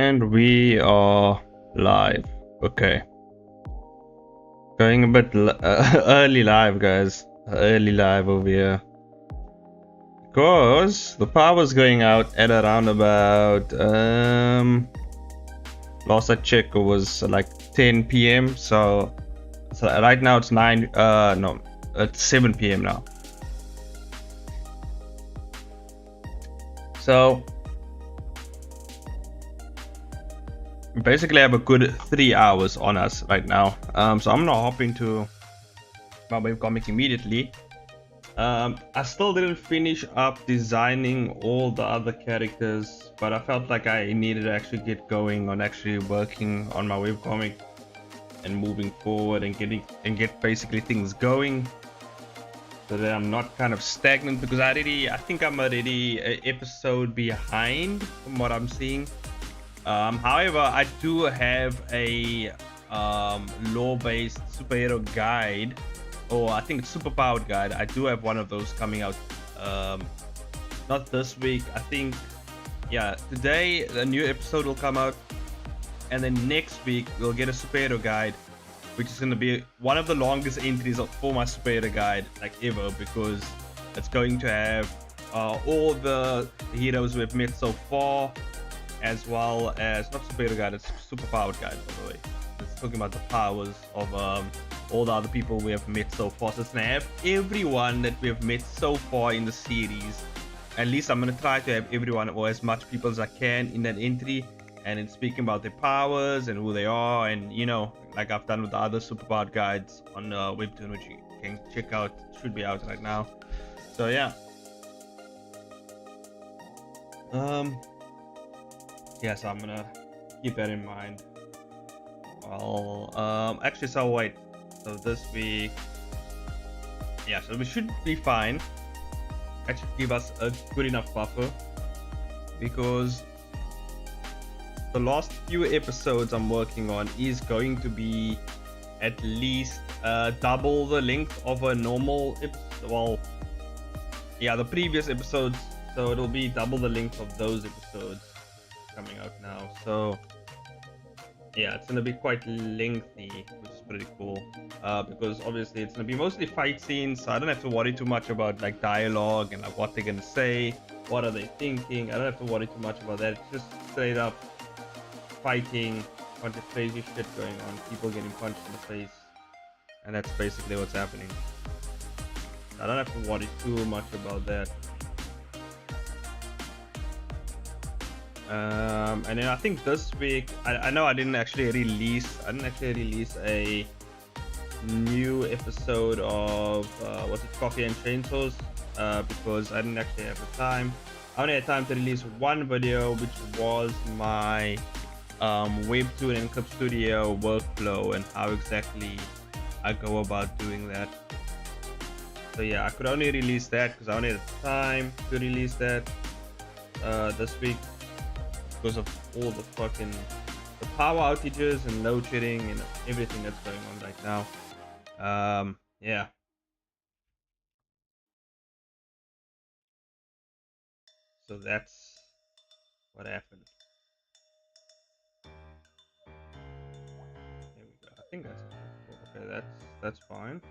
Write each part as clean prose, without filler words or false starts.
And we are live. Okay. Going a bit early live, guys. Early live over here. Because the power's going out at around about last I checked it was like 10 p.m. So right now it's 9 no, it's 7 p.m. now. So we basically have a good 3 hours on us right now. So I'm gonna hop into my webcomic immediately. I still didn't finish up designing all the other characters, but I felt like I needed to actually get going on actually working on my webcomic and moving forward and get basically things going, so that I'm not kind of stagnant, because I think I'm already an episode behind from what I'm seeing. However, I do have a law-based superhero guide, or I think it's superpowered guide. I do have one of those coming out, not this week. I think, yeah, today a new episode will come out, and then next week we'll get a superhero guide, which is going to be one of the longest entries for my superhero guide like ever, because it's going to have all the heroes we've met so far, as well as, not superhero guide, it's superpowered guide, by the way. It's talking about the powers of all the other people we have met so far. So it's gonna have everyone that we have met so far in the series. At least I'm gonna try to have everyone, or as much people as I can, in that entry, and it's speaking about their powers and who they are, and you know, like I've done with the other superpowered guides on webtoon, which you can check out. It should be out right now. So yeah. Yeah, so I'm gonna keep that in mind. Well, actually, so wait. So this week, yeah, so we should be fine. Actually, give us a good enough buffer, because the last few episodes I'm working on is going to be at least double the length of a normal episode. Well, yeah, the previous episodes, so it'll be double the length of those episodes coming out now. So yeah, it's gonna be quite lengthy, which is pretty cool, because obviously it's gonna be mostly fight scenes, so I don't have to worry too much about like dialogue and like what they're gonna say, what are they thinking. I don't have to worry too much about that. It's just straight up fighting, bunch of crazy shit going on, people getting punched in the face, and that's basically what's happening. I don't have to worry too much about that. And then I think this week, I know I didn't actually release a new episode of what's it, Coffee and Chainsaws, because I didn't actually have the time. I only had time to release one video, which was my webtoon and clipstudio workflow and how exactly I go about doing that. So yeah, I could only release that because I only had time to release that this week, because of all the fucking power outages and load shedding and everything that's going on right now. Yeah. So that's what happened. Here we go. I think that's cool. Okay. That's fine.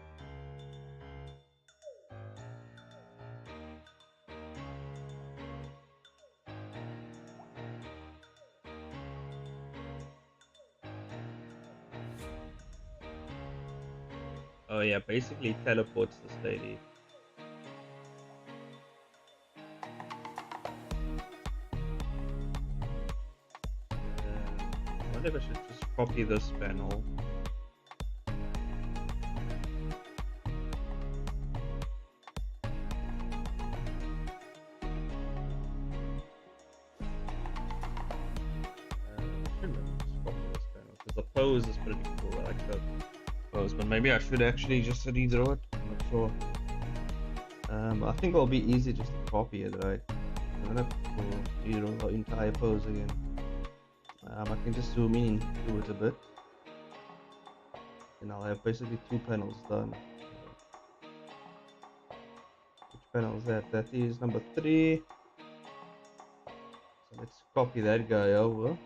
Oh yeah, basically teleports this lady. I wonder if I should just copy this panel. Because the pose is pretty cool. I like the pose, but maybe I should actually just redraw it. I'm not sure. I think it'll be easy just to copy it, right? I don't have to redraw the entire pose again. I can just zoom in, do it a bit, and I'll have basically 2 panels done. Which panel is that? That is number 3. So let's copy that guy over.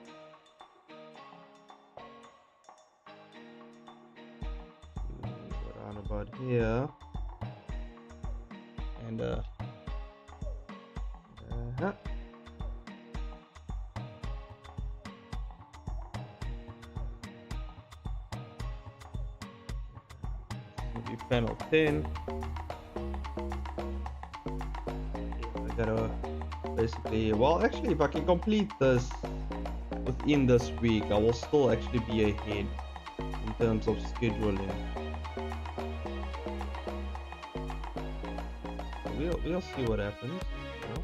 spot here, and maybe panel 10. I gotta basically, well, actually, if I can complete this within this week, I will still actually be ahead in terms of scheduling. We'll see what happens. You know?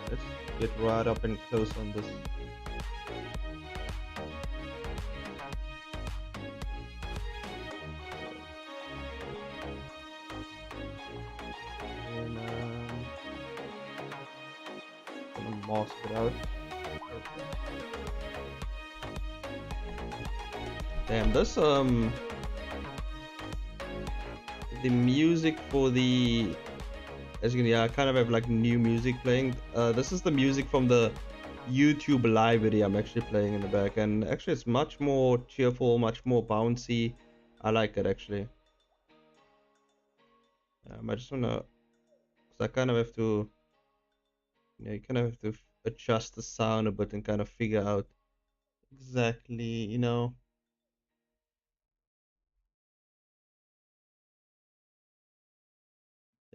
Let's get right up and close on this. And gonna mask it out. Damn, this the music for the, as you can hear, I kind of have like new music playing. This is the music from the YouTube library I'm actually playing in the back, and actually it's much more cheerful, much more bouncy. I like it actually. I just wanna, cause I kind of have to, you kind of have to adjust the sound a bit and kind of figure out exactly,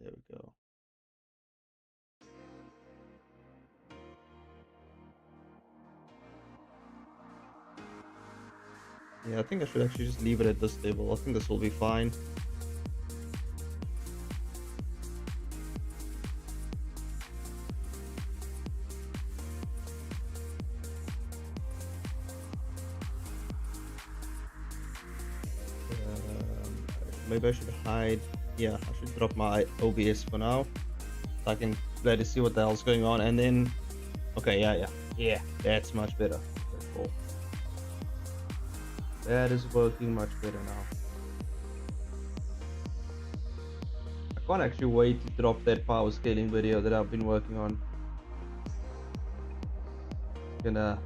There we go. Yeah, I think I should actually just leave it at this level. I think this will be fine. Maybe I should hide. Yeah, I should drop my OBS for now, so I can better see what the hell's going on. And then, okay, yeah, that's much better. That's cool. That is working much better now. I can't actually wait to drop that power scaling video that I've been working on. Gonna.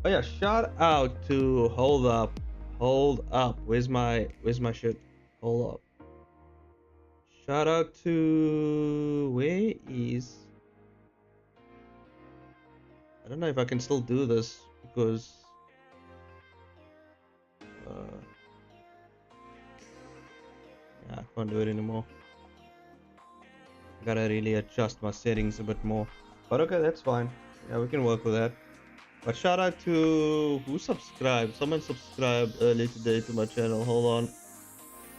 Oh yeah, shout out to hold up. Where's my shit? Hold up. Shout out to, where is, I don't know if I can still do this because yeah, I can't do it anymore. I gotta really adjust my settings a bit more, but okay, that's fine. Yeah, we can work with that. But shout out to who subscribed. Someone subscribed earlier today to my channel. Hold on.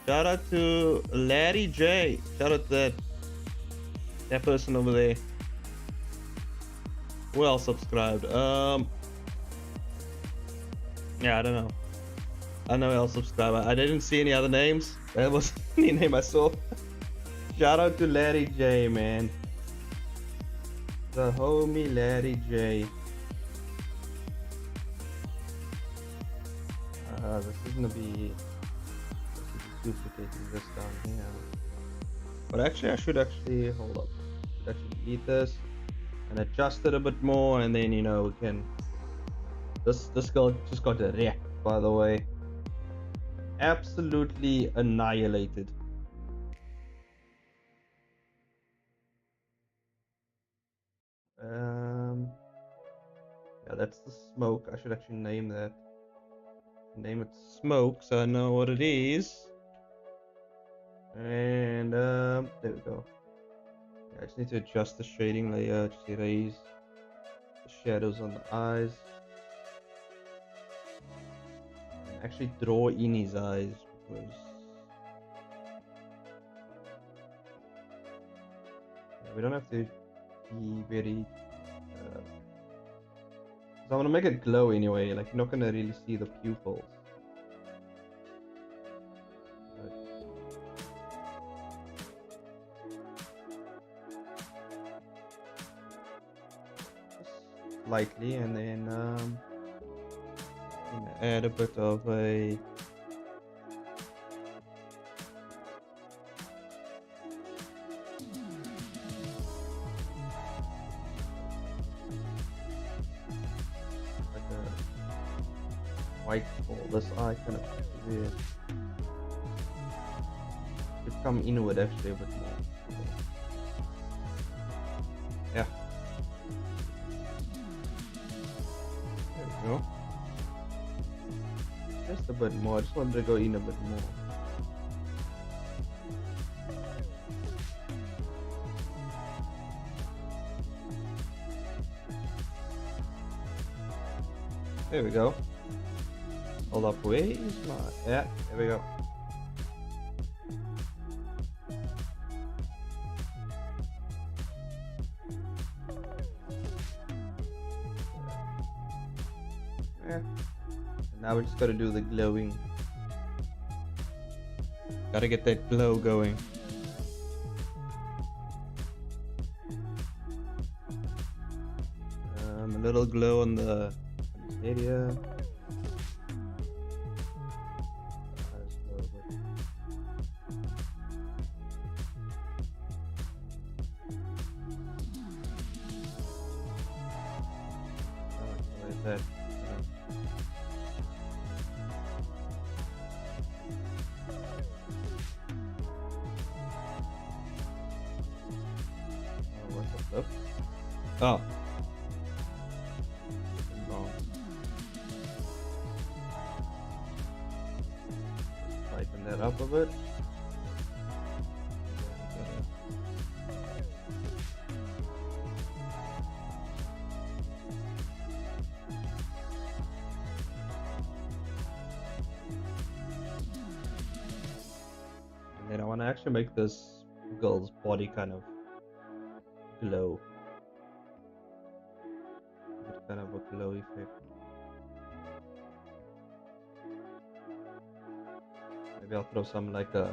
Shout out to Larry J. Shout out to that person over there. Who else subscribed? Yeah, I don't know. I know who else subscribed. I didn't see any other names. That was the only name I saw. Shout out to Larry J, man. The homie Larry J. This is gonna be duplicating this down here. But actually, I should actually hold up. I should actually delete this and adjust it a bit more, and then we can. This girl just got wrecked, by the way. Absolutely annihilated. Yeah, that's the smoke. I should actually name that. Name it smoke, so I know what it is. And there we go. Yeah, I just need to adjust the shading layer. Just erase the shadows on the eyes. And actually draw in his eyes because we don't have to be very. So I'm gonna make it glow anyway. Like, you're not gonna really see the pupils. Just lightly, and then add a bit of a white ball. This eye kind of weird. Should come inward actually a bit more. Yeah. There we go. Just a bit more. I just wanted to go in a bit more. There we go. Hold up, where is my... Yeah, there we go. Yeah. And now we just gotta do the glowing. Gotta get that glow going. A little glow on this area. That. What's up? Oh. Wrong. Tighten that up a bit. And I want to actually make this girl's body kind of glow. Give it kind of a glow effect. Maybe I'll throw some like I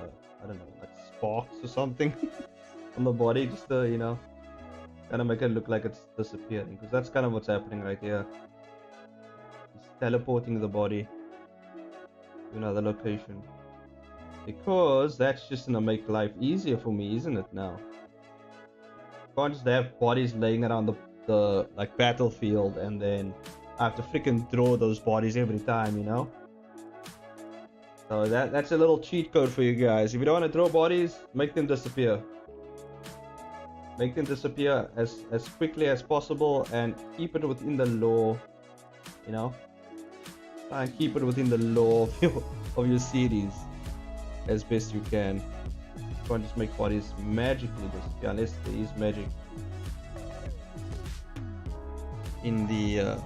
don't know, like sparks or something on the body just to, you know, kind of make it look like it's disappearing. Because that's kind of what's happening right here. It's teleporting the body to another location. Because that's just gonna make life easier for me, isn't it now? Can't just have bodies laying around the like battlefield and then I have to freaking draw those bodies every time, you know? So that's a little cheat code for you guys. If you don't want to draw bodies, make them disappear. Make them disappear as quickly as possible and keep it within the law, you know? Try and keep it within the law of your series as best you can. Try and just make bodies magically disappear unless there is magic in the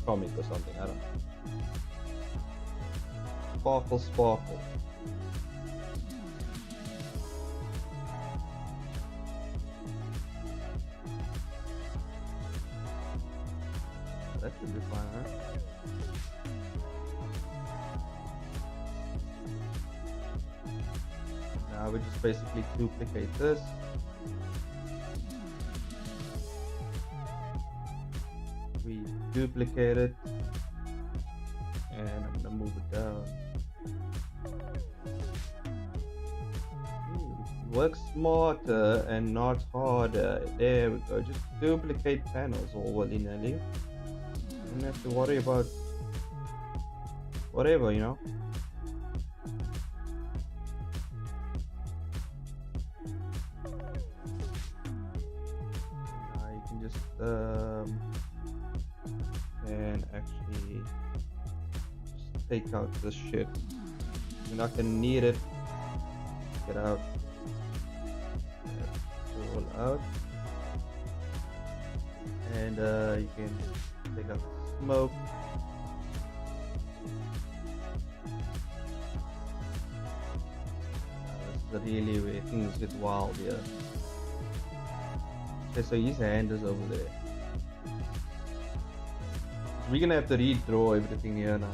comic or something. I don't know. Sparkle, sparkle. That should be fine, right? Now we just basically duplicate this. We duplicate it. And I'm gonna move it down. Work smarter and not harder. There we go. Just duplicate panels all willy-nilly. You don't have to worry about whatever, you know. Now you can just and actually just take out this shit. You're not gonna need it. Get out. All out. And you can take out the smoke. This is really where things get wild here. Okay, so his hand is over there. So we're gonna have to redraw everything here now.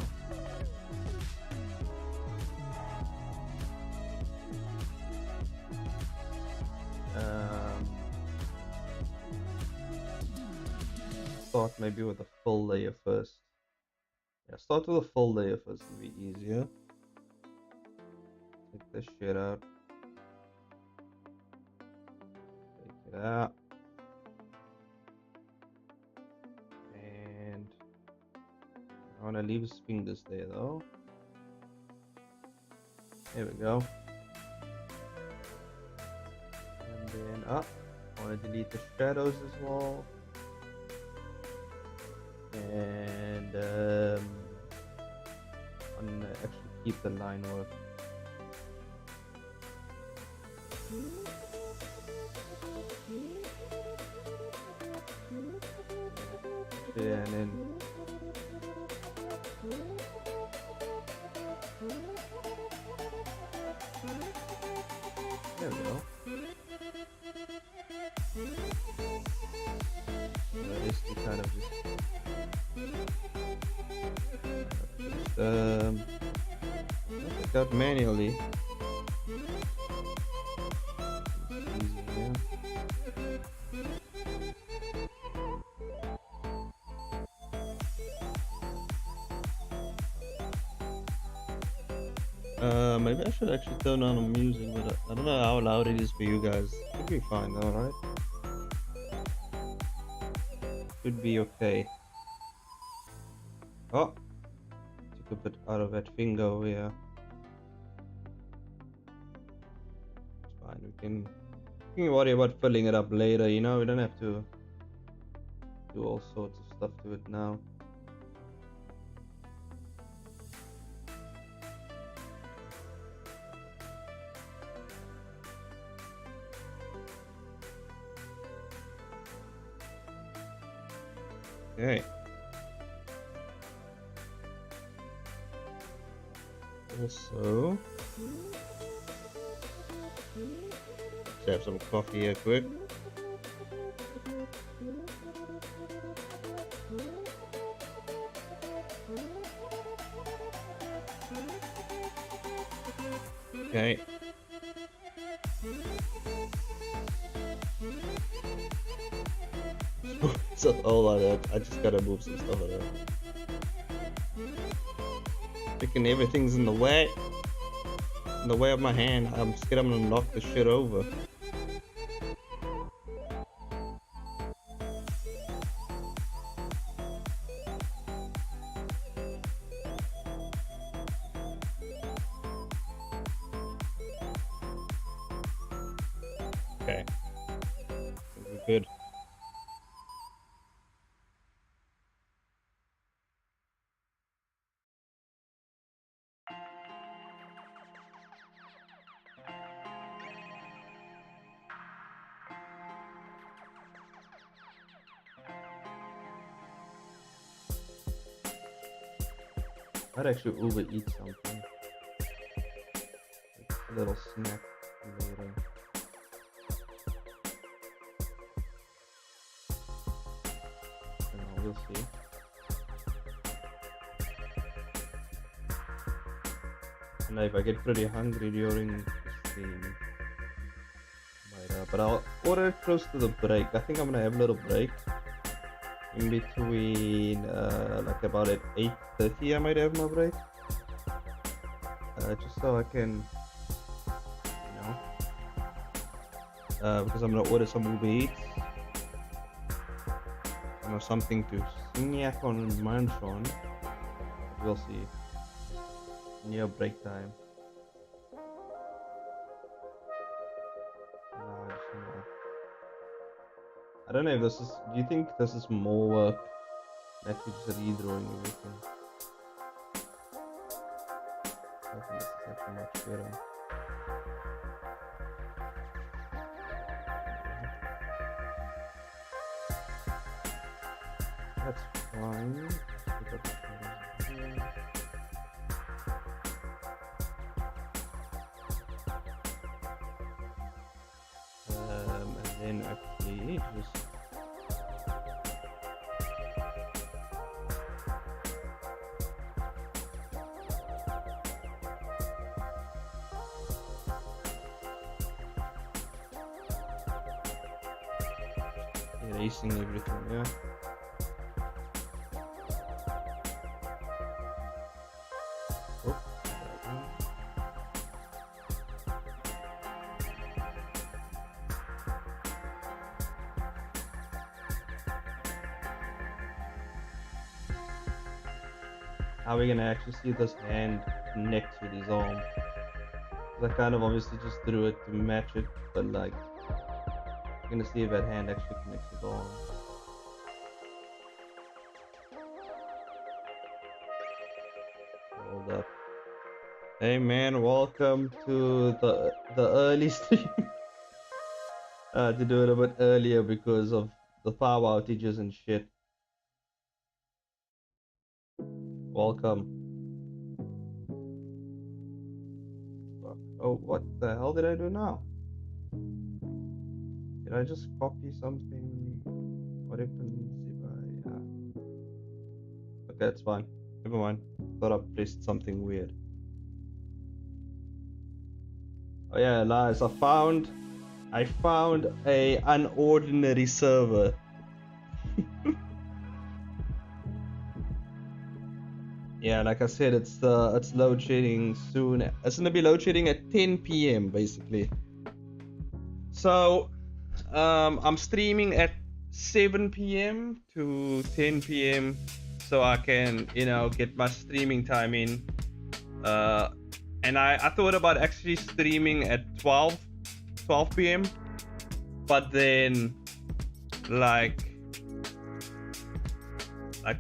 Start maybe with a full layer first. Yeah, start with a full layer first, it'll be easier. Take this shit out. Take it out. And I want to leave his fingers there though. There we go. And then I want to delete the shadows as well. And I'm gonna actually keep the line work. Yeah, and then there we go. Basically kind of just out manually. Maybe I should actually turn on the music, but I don't know how loud it is for you guys. Should be fine though, right? Should be okay. Oh, took a bit out of that finger over here. It's fine. We can worry about filling it up later. You know, we don't have to do all sorts of stuff to it now. Okay. Also, let's have some coffee here quick. Okay. It's a whole lot of, I just gotta move some stuff around. Thinking everything's in the way of my hand. I'm scared I'm gonna knock the shit over. Okay, we're good. I'd actually Uber eat something. A little snack later. We'll see. And if I get pretty hungry during the stream, but I'll order it close to the break. I think I'm gonna have a little break in between, like about at 8:30. I might have my break, just so I can, you know, because I'm gonna order some Uber Eats. Or something to snack on and munch on. We'll see. Near break time. I don't know if this is. Do you think this is more work? Actually, just redrawing everything. I think this is actually much better. That's fine. And then actually just erasing everything, yeah. how we're gonna actually see this hand connect with his arm. I kind of obviously just drew it to match it, but like, we're gonna see if that hand actually connects with the arm. Hold up. Hey man, welcome to the early stream. To do it a bit earlier because of the power outages and shit. Welcome. Fuck. Oh, what the hell did I do now? Did I just copy something? What happens if I... Okay, it's fine. Never mind. Thought I pressed something weird. Oh yeah, Elias, I found a unordinary server. Yeah, like I said, it's load shedding soon. It's gonna be load shedding at 10 p.m. basically. So, I'm streaming at 7 p.m. to 10 p.m. so I can, you know, get my streaming time in. And I thought about actually streaming at 12 p.m. but then like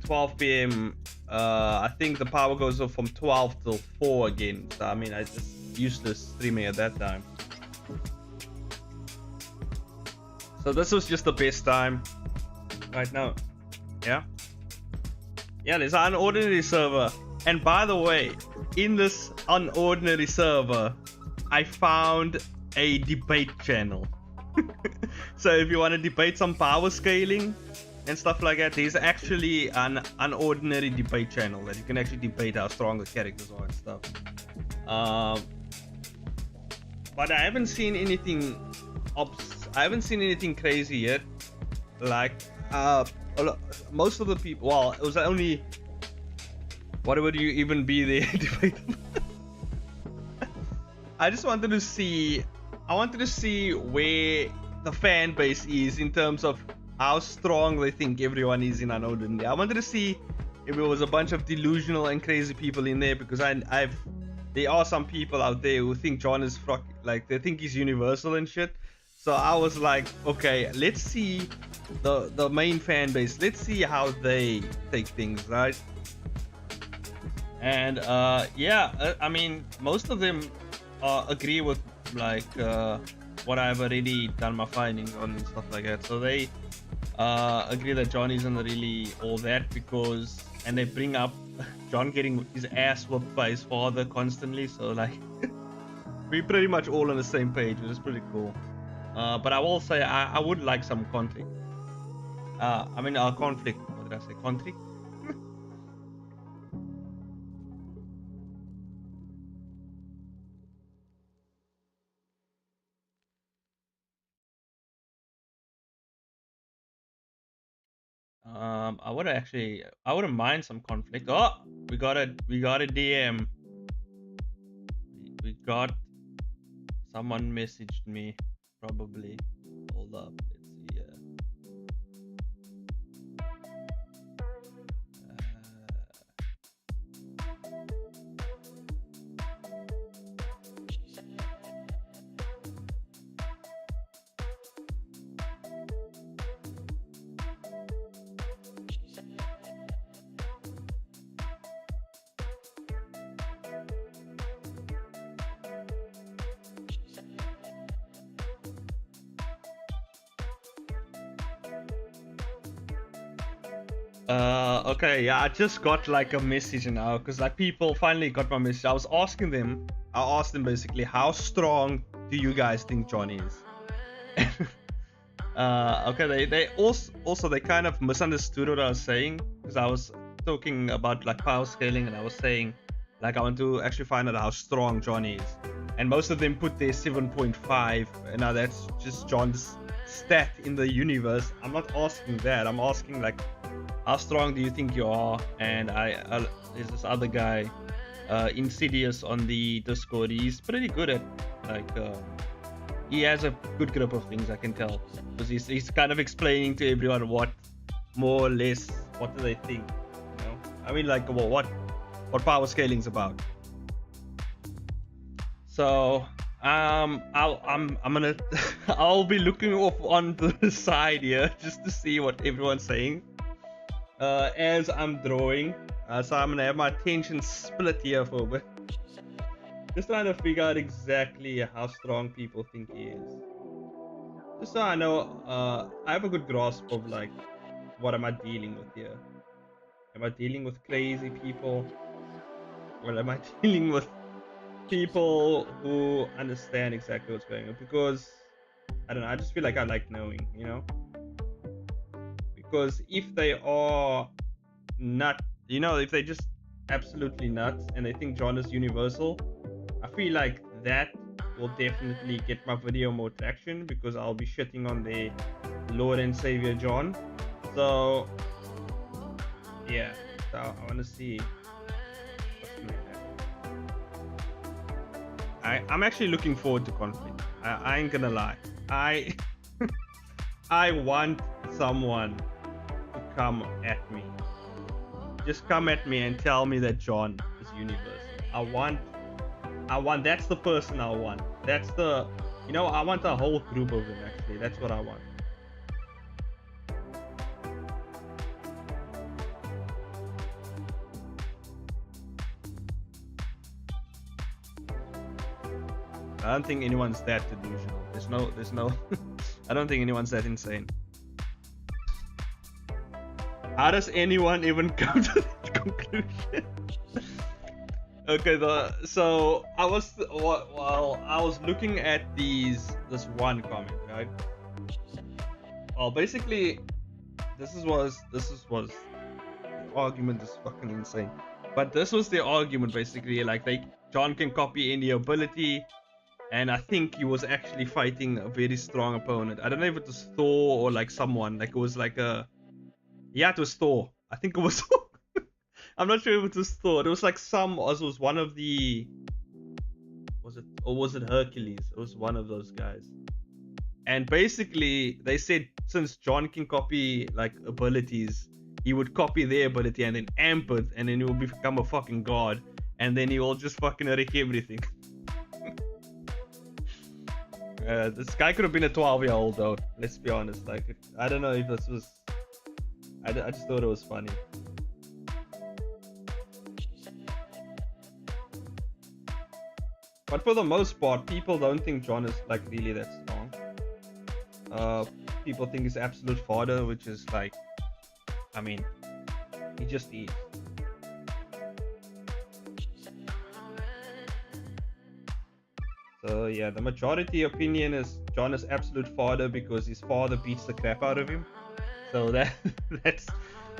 12 p.m. I think the power goes off from 12 till 4 again. So I mean, I just useless streaming at that time. So this was just the best time right now. Yeah, there's an unordinary server. And by the way, in this unordinary server, I found a debate channel. So if you want to debate some power scaling and stuff like that, there's actually an unordinary debate channel that you can actually debate how strong the characters are and stuff. But I haven't seen anything crazy yet. Like most of the people, well, it was only, what would you even be there debating? I wanted to see where the fan base is in terms of how strong they think everyone is in Unordinary. I wanted to see if it was a bunch of delusional and crazy people in there, because there are some people out there who think John is like, they think he's universal and shit. So I was like, okay, let's see the main fan base. Let's see how they take things, right? And yeah, I mean, most of them agree with like what I've already done my findings on and stuff like that. So they agree that John isn't really all that, because, and they bring up John getting his ass whooped by his father constantly. So like, we're pretty much all on the same page, which is pretty cool. But I will say I would like some conflict. I mean, conflict. What did I say? Conflict. I wouldn't mind some conflict. Oh, we got a DM. We got, someone messaged me, probably. Hold up, let's see. Okay, yeah, I just got like a message now, because like people finally got my message. I asked them basically, how strong do you guys think John is? Okay, they also they kind of misunderstood what I was saying, because I was talking about like power scaling, and I was saying like I want to actually find out how strong John is, and most of them put their 7.5, and now that's just John's stat in the universe. I'm not asking that. I'm asking like, how strong do you think you are? And there's this other guy, Insidious, on the Discord. He's pretty good at like, he has a good grip of things, I can tell, because he's kind of explaining to everyone what, more or less, what do they think, you know? I mean, like, well, what power scaling is about. So I'm gonna I'll be looking off on the side here just to see what everyone's saying as I'm drawing. So I'm gonna have my attention split here for a bit, just trying to figure out exactly how strong people think he is, just so I know I have a good grasp of like what am I dealing with here. Am I dealing with crazy people, or am I dealing with people who understand exactly what's going on? Because I don't know, I just feel like I like knowing, you know, because if they are not, you know, if they just absolutely nuts and they think John is universal, I feel like that will definitely get my video more traction, because I'll be shitting on their Lord and Savior John. So yeah, so I want to see what's going to happen. I'm actually looking forward to conflict. I ain't gonna lie. I want someone to come at me. Just come at me and tell me that John is universal. I want that's the person I want. That's the, you know, I want a whole group of them actually. That's what I want. I don't think anyone's that delusional. There's no I don't think anyone's that insane. How does anyone even come to that conclusion? Okay, so I was looking at this one comic, right? Well, basically, this was the argument is fucking insane. But this was the argument basically, like John can copy any ability, and I think he was actually fighting a very strong opponent. I don't know if it was Thor or like someone, like it was like it was Thor. I think it was I'm not sure if it was Thor. It was like it was one of the, was it Hercules? It was one of those guys. And basically they said since John can copy like abilities, he would copy their ability and then amp it, and then he will become a fucking god, and then he will just fucking wreck everything. This guy could have been a 12-year-old though, let's be honest. Like, I don't know if this was, I just thought it was funny. But for the most part, people don't think John is like really that strong. People think he's absolute fodder, which is like, I mean, he just is. So yeah, the majority opinion is John is absolute fodder because his father beats the crap out of him. So that's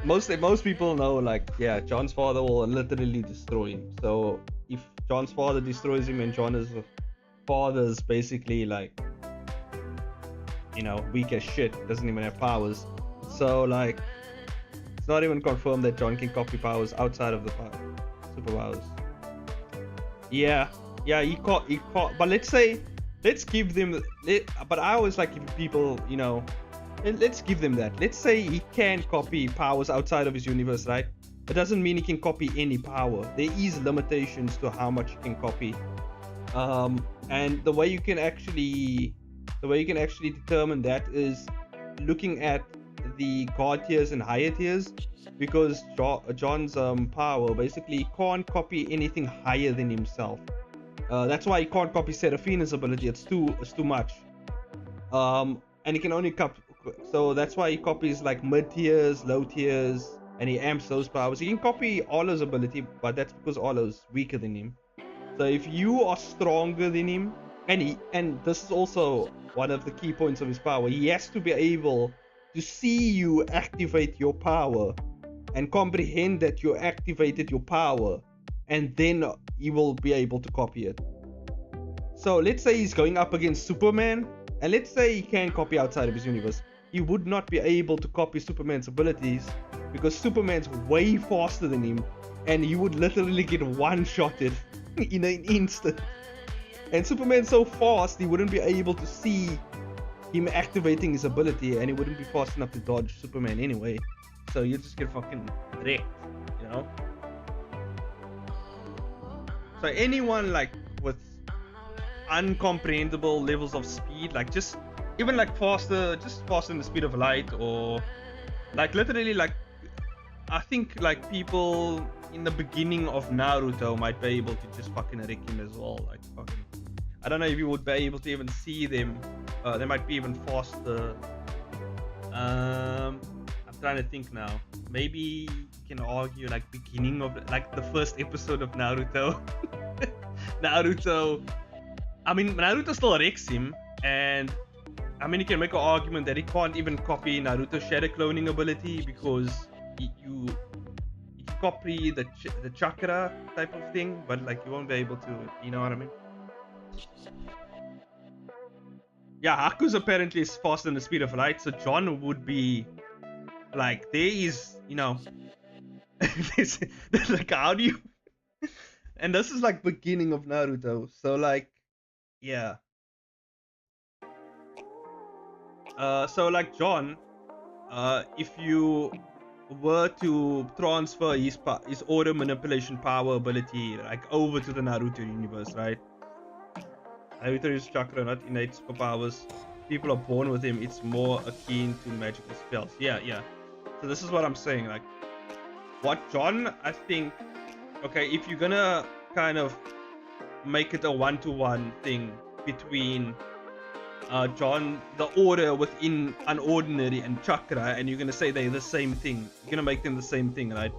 most people know, like, yeah, John's father will literally destroy him. So if John's father destroys him and John's father's basically like, you know, weak as shit, doesn't even have powers. So like, it's not even confirmed that John can copy powers outside of the superpowers. Yeah, he caught. But let's give them. But I always like giving people, you know, let's give them that. Let's say he can copy powers outside of his universe, right? It doesn't mean he can copy any power. There is limitations to how much he can copy. And the way you can actually determine that is looking at the god tiers and higher tiers, because John's power basically he can't copy anything higher than himself. That's why he can't copy Seraphina's ability. It's too much. And he can only copy. So that's why he copies like mid tiers, low tiers, and he amps those powers. He can copy Arlo's ability, but that's because Arlo's weaker than him. So if you are stronger than him, and this is also one of the key points of his power, he has to be able to see you activate your power and comprehend that you activated your power, and then he will be able to copy it. So let's say he's going up against Superman, and let's say he can copy outside of his universe. He would not be able to copy Superman's abilities because Superman's way faster than him, and he would literally get one-shotted in an instant. And Superman's so fast, he wouldn't be able to see him activating his ability, and he wouldn't be fast enough to dodge Superman anyway. So you just get fucking wrecked, you know? So anyone like with uncomprehendable levels of speed, like just even like faster than the speed of light, or like literally like I think like people in the beginning of Naruto might be able to just fucking wreck him as well. Like fucking, I don't know if you would be able to even see them. They might be even faster. I'm trying to think now. Maybe you can argue like beginning of like the first episode of Naruto. Naruto still wrecks him, and I mean you can make an argument that he can't even copy Naruto's shadow cloning ability because you copy the chakra type of thing, but like you won't be able to, you know what I mean? Yeah, Haku's apparently is faster than the speed of light, so John would be like, there is, you know, this, like how do you and this is like beginning of Naruto, so like yeah. So like John, if you were to transfer his order manipulation power ability like over to the Naruto universe, right? Naruto uses chakra, not innate superpowers. People are born with him. It's more akin to magical spells. Yeah. So this is what I'm saying. Like, what John, I think, okay, if you're gonna kind of make it a one-to-one thing between John, the order within unordinary and chakra, and you're gonna say they're the same thing. You're gonna make them the same thing, right?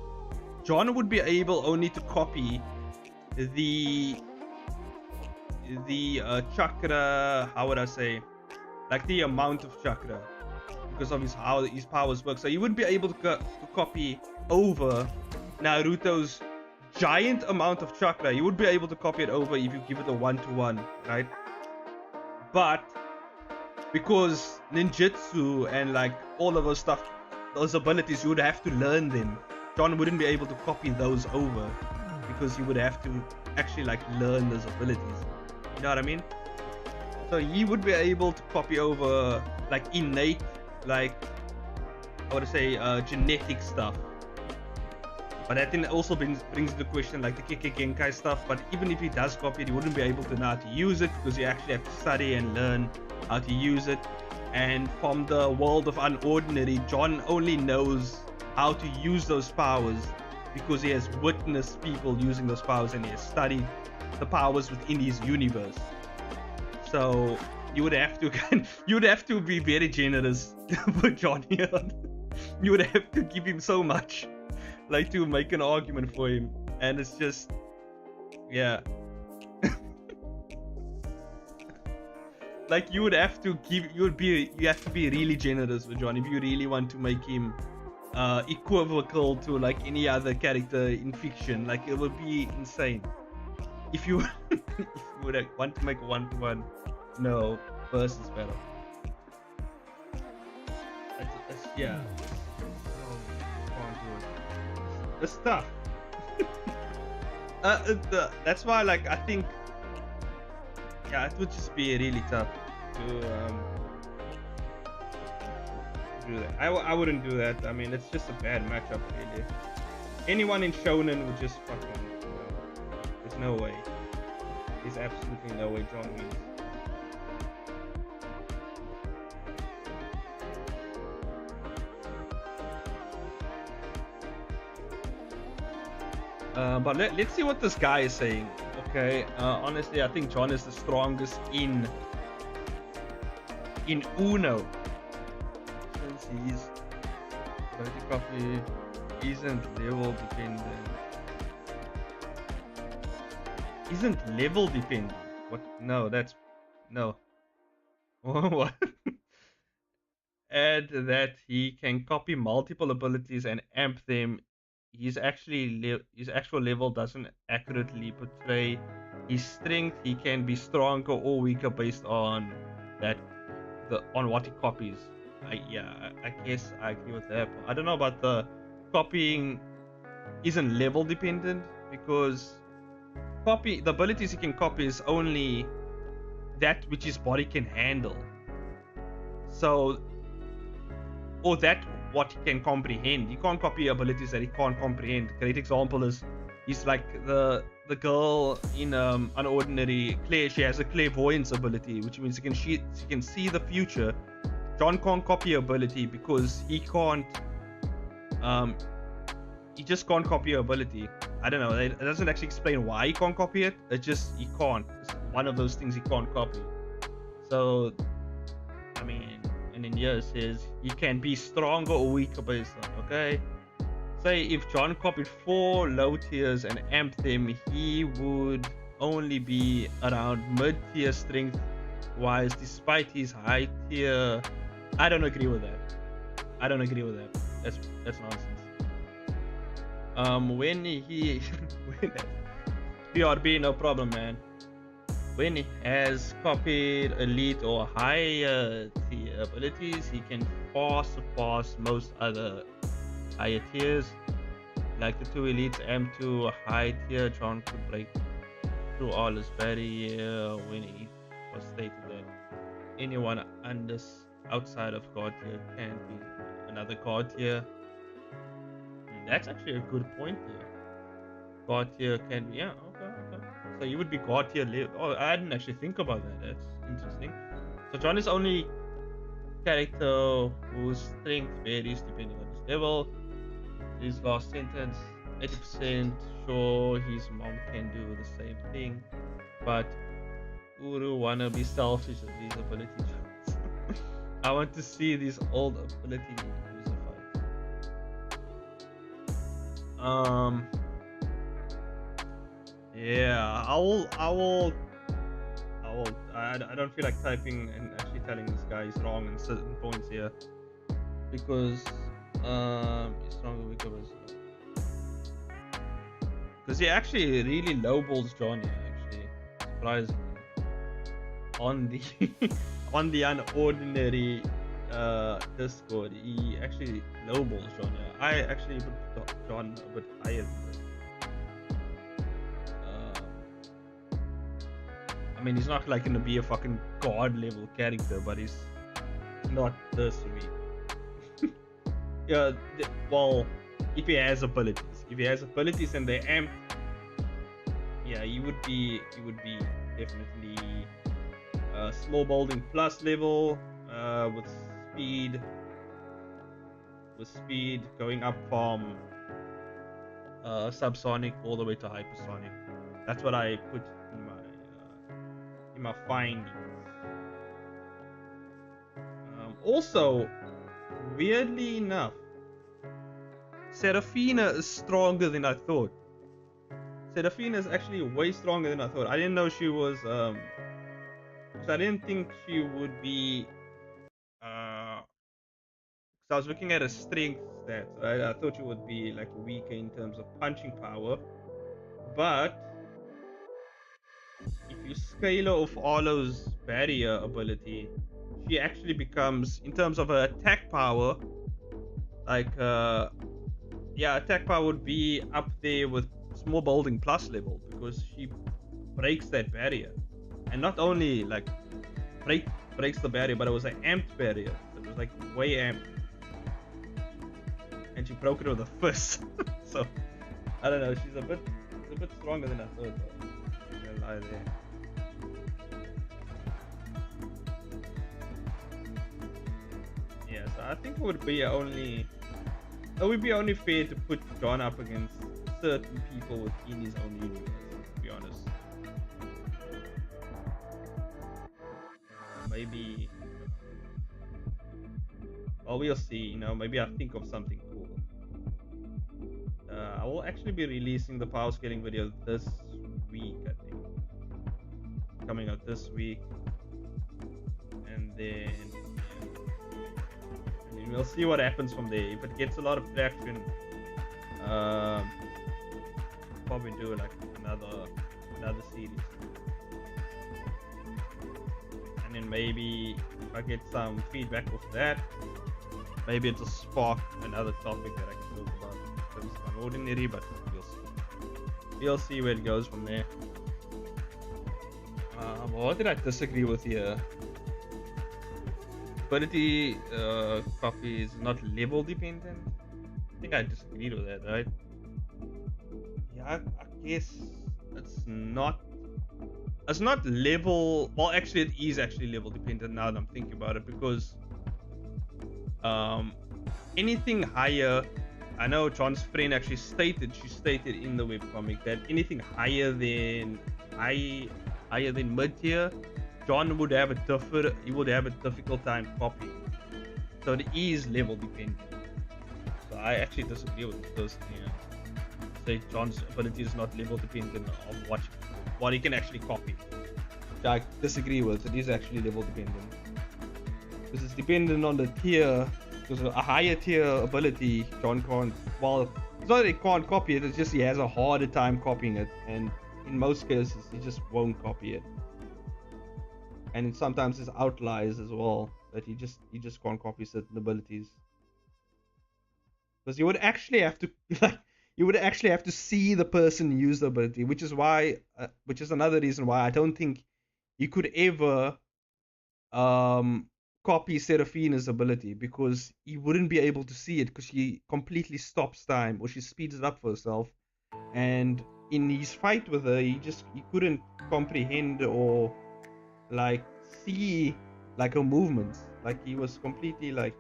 John would be able only to copy the chakra. How would I say? Like the amount of chakra, because of how his powers work. So you would be able to copy over Naruto's giant amount of chakra. You would be able to copy it over if you give it a one-to-one, right? But because ninjutsu and like all of those stuff, those abilities, you would have to learn them. John wouldn't be able to copy those over because you would have to actually like learn those abilities. You know what I mean? So he would be able to copy over like innate, like I would say genetic stuff. But that then also brings into question like the Keke Genkai stuff. But even if he does copy it, he wouldn't be able to know how to use it because you actually have to study and learn how to use it. And from the world of unordinary, John only knows how to use those powers because he has witnessed people using those powers and he has studied the powers within his universe. So you would have to be very generous for John here. You would have to give him so much, like to make an argument for him, and it's just, yeah. Like you have to be really generous with John if you really want to make him equivocal to like any other character in fiction. Like it would be insane if you would want to make a one-to-one versus battle. Yeah. It's tough. That's why, like, I think, yeah, it would just be really tough to do that. I wouldn't do that. I mean, it's just a bad matchup, really. Anyone in Shonen would just fucking, there's no way. There's absolutely no way John wins. But let's see what this guy is saying. Okay, honestly, I think John is the strongest in Uno, since he's copy isn't level dependent. Isn't level dependent? What? No, that's no. What? Add that he can copy multiple abilities and amp them. His actual level doesn't accurately portray his strength. He can be stronger or weaker based on what he copies. I guess I agree with that. I don't know about the copying isn't level dependent, because the abilities he can copy is only that which his body can handle. So, or that what he can comprehend. He can't copy abilities that he can't comprehend. Great example is he's like the girl in Unordinary, Claire, she has a clairvoyance ability, which means she can see the future. John can't copy her ability because he can't. He just can't copy her ability. I don't know. It doesn't actually explain why he can't copy it. It's just he can't. It's one of those things he can't copy. So, I mean, and in here it says he can be stronger or weaker based on. Okay. Say if John copied 4 low tiers and amped them, he would only be around mid-tier strength wise despite his high tier. I don't agree with that. I don't agree with that. That's nonsense. When he when BRB, no problem, man. When he has copied elite or higher tier abilities, he can far surpass most other higher tiers. Like the 2 elites, M2 a high tier, John could break through all his barrier when he was stated that anyone outside of God tier can be another God tier. That's actually a good point there. God tier can be, yeah, okay. So you would be God tier level. Oh, I didn't actually think about that. That's interesting. So John is only character whose strength varies depending on his level. His last sentence, 80% sure his mom can do the same thing, but Uru wanna be selfish with these ability jobs. I want to see these old ability user fights. Yeah, I don't feel like typing and actually telling this guy he's wrong in certain points here because he's stronger weaker because he actually really lowballs Johnny actually, surprisingly, on the on the Unordinary Discord. He actually lowballs Johnny. I actually put John a bit higher than this. I mean, he's not like gonna be a fucking god level character, but he's not this weak. Yeah, well, if he has abilities and they're amped, yeah, he would be definitely slow building plus level with speed going up from subsonic all the way to hypersonic. That's what I put in my findings. Also, weirdly enough, Seraphina is stronger than I thought. Seraphina is actually way stronger than I thought. I didn't know she was because I didn't think she would be because I was looking at her strength stats, right? I thought she would be like weaker in terms of punching power, but if you scale off Arlo's barrier ability, she actually becomes, in terms of her attack power, like yeah, attack power would be up there with small building plus level because she breaks that barrier, and not only like breaks the barrier, but it was an amped barrier. So it was like way amped, and she broke it with a fist. So I don't know. She's a bit stronger than I thought. Though. Lie there. Yeah, so I think it would be only fair to put John up against certain people within his own universe, to be honest. Maybe, well, we'll see. You know, maybe I'll think of something cool. I will actually be releasing the power scaling video this week, I think. Coming out this week, and then we'll see what happens from there. If it gets a lot of traction, probably do like another series, and then maybe if I get some feedback off that, maybe it'll spark another topic that I can talk about in terms of Unordinary, but we'll see where it goes from there. What did I disagree with here? Ability copy is not level dependent. I think I disagreed with that, right? Yeah, I guess it's not level. Well, actually, it is actually level dependent now that I'm thinking about it, because um anything higher, I know John's friend actually stated in the webcomic that anything higher than mid tier, John would have a difficult time copying. So it is level dependent. So I actually disagree with this. Yeah, say John's ability is not level dependent of what he can actually copy. Which I disagree with. It is actually level dependent, because it's dependent on the tier. Because a higher tier ability, John can't. Well, it's not that he can't copy it. It's just he has a harder time copying it, and in most cases, he just won't copy it. And sometimes there's outliers as well that he just can't copy certain abilities. Because you would actually have to like you would actually have to see the person use the ability, which is another reason why I don't think you could ever copy Seraphina's ability, because he wouldn't be able to see it, because she completely stops time, or she speeds it up for herself, and in his fight with her, he couldn't comprehend or like see like her movements. Like he was completely like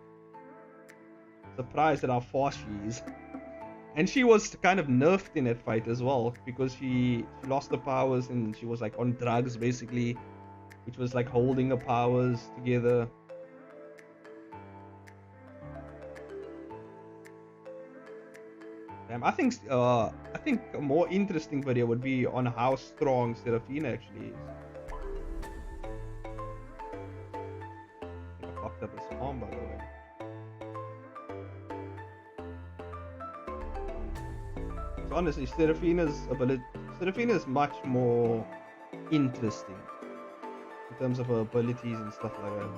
surprised at how fast she is. And she was kind of nerfed in that fight as well, because she lost her powers and she was like on drugs basically, which was like holding her powers together. I think a more interesting video would be on how strong Seraphina actually is. I think I fucked up his arm, by the way. So honestly, Seraphina is much more interesting in terms of her abilities and stuff like that.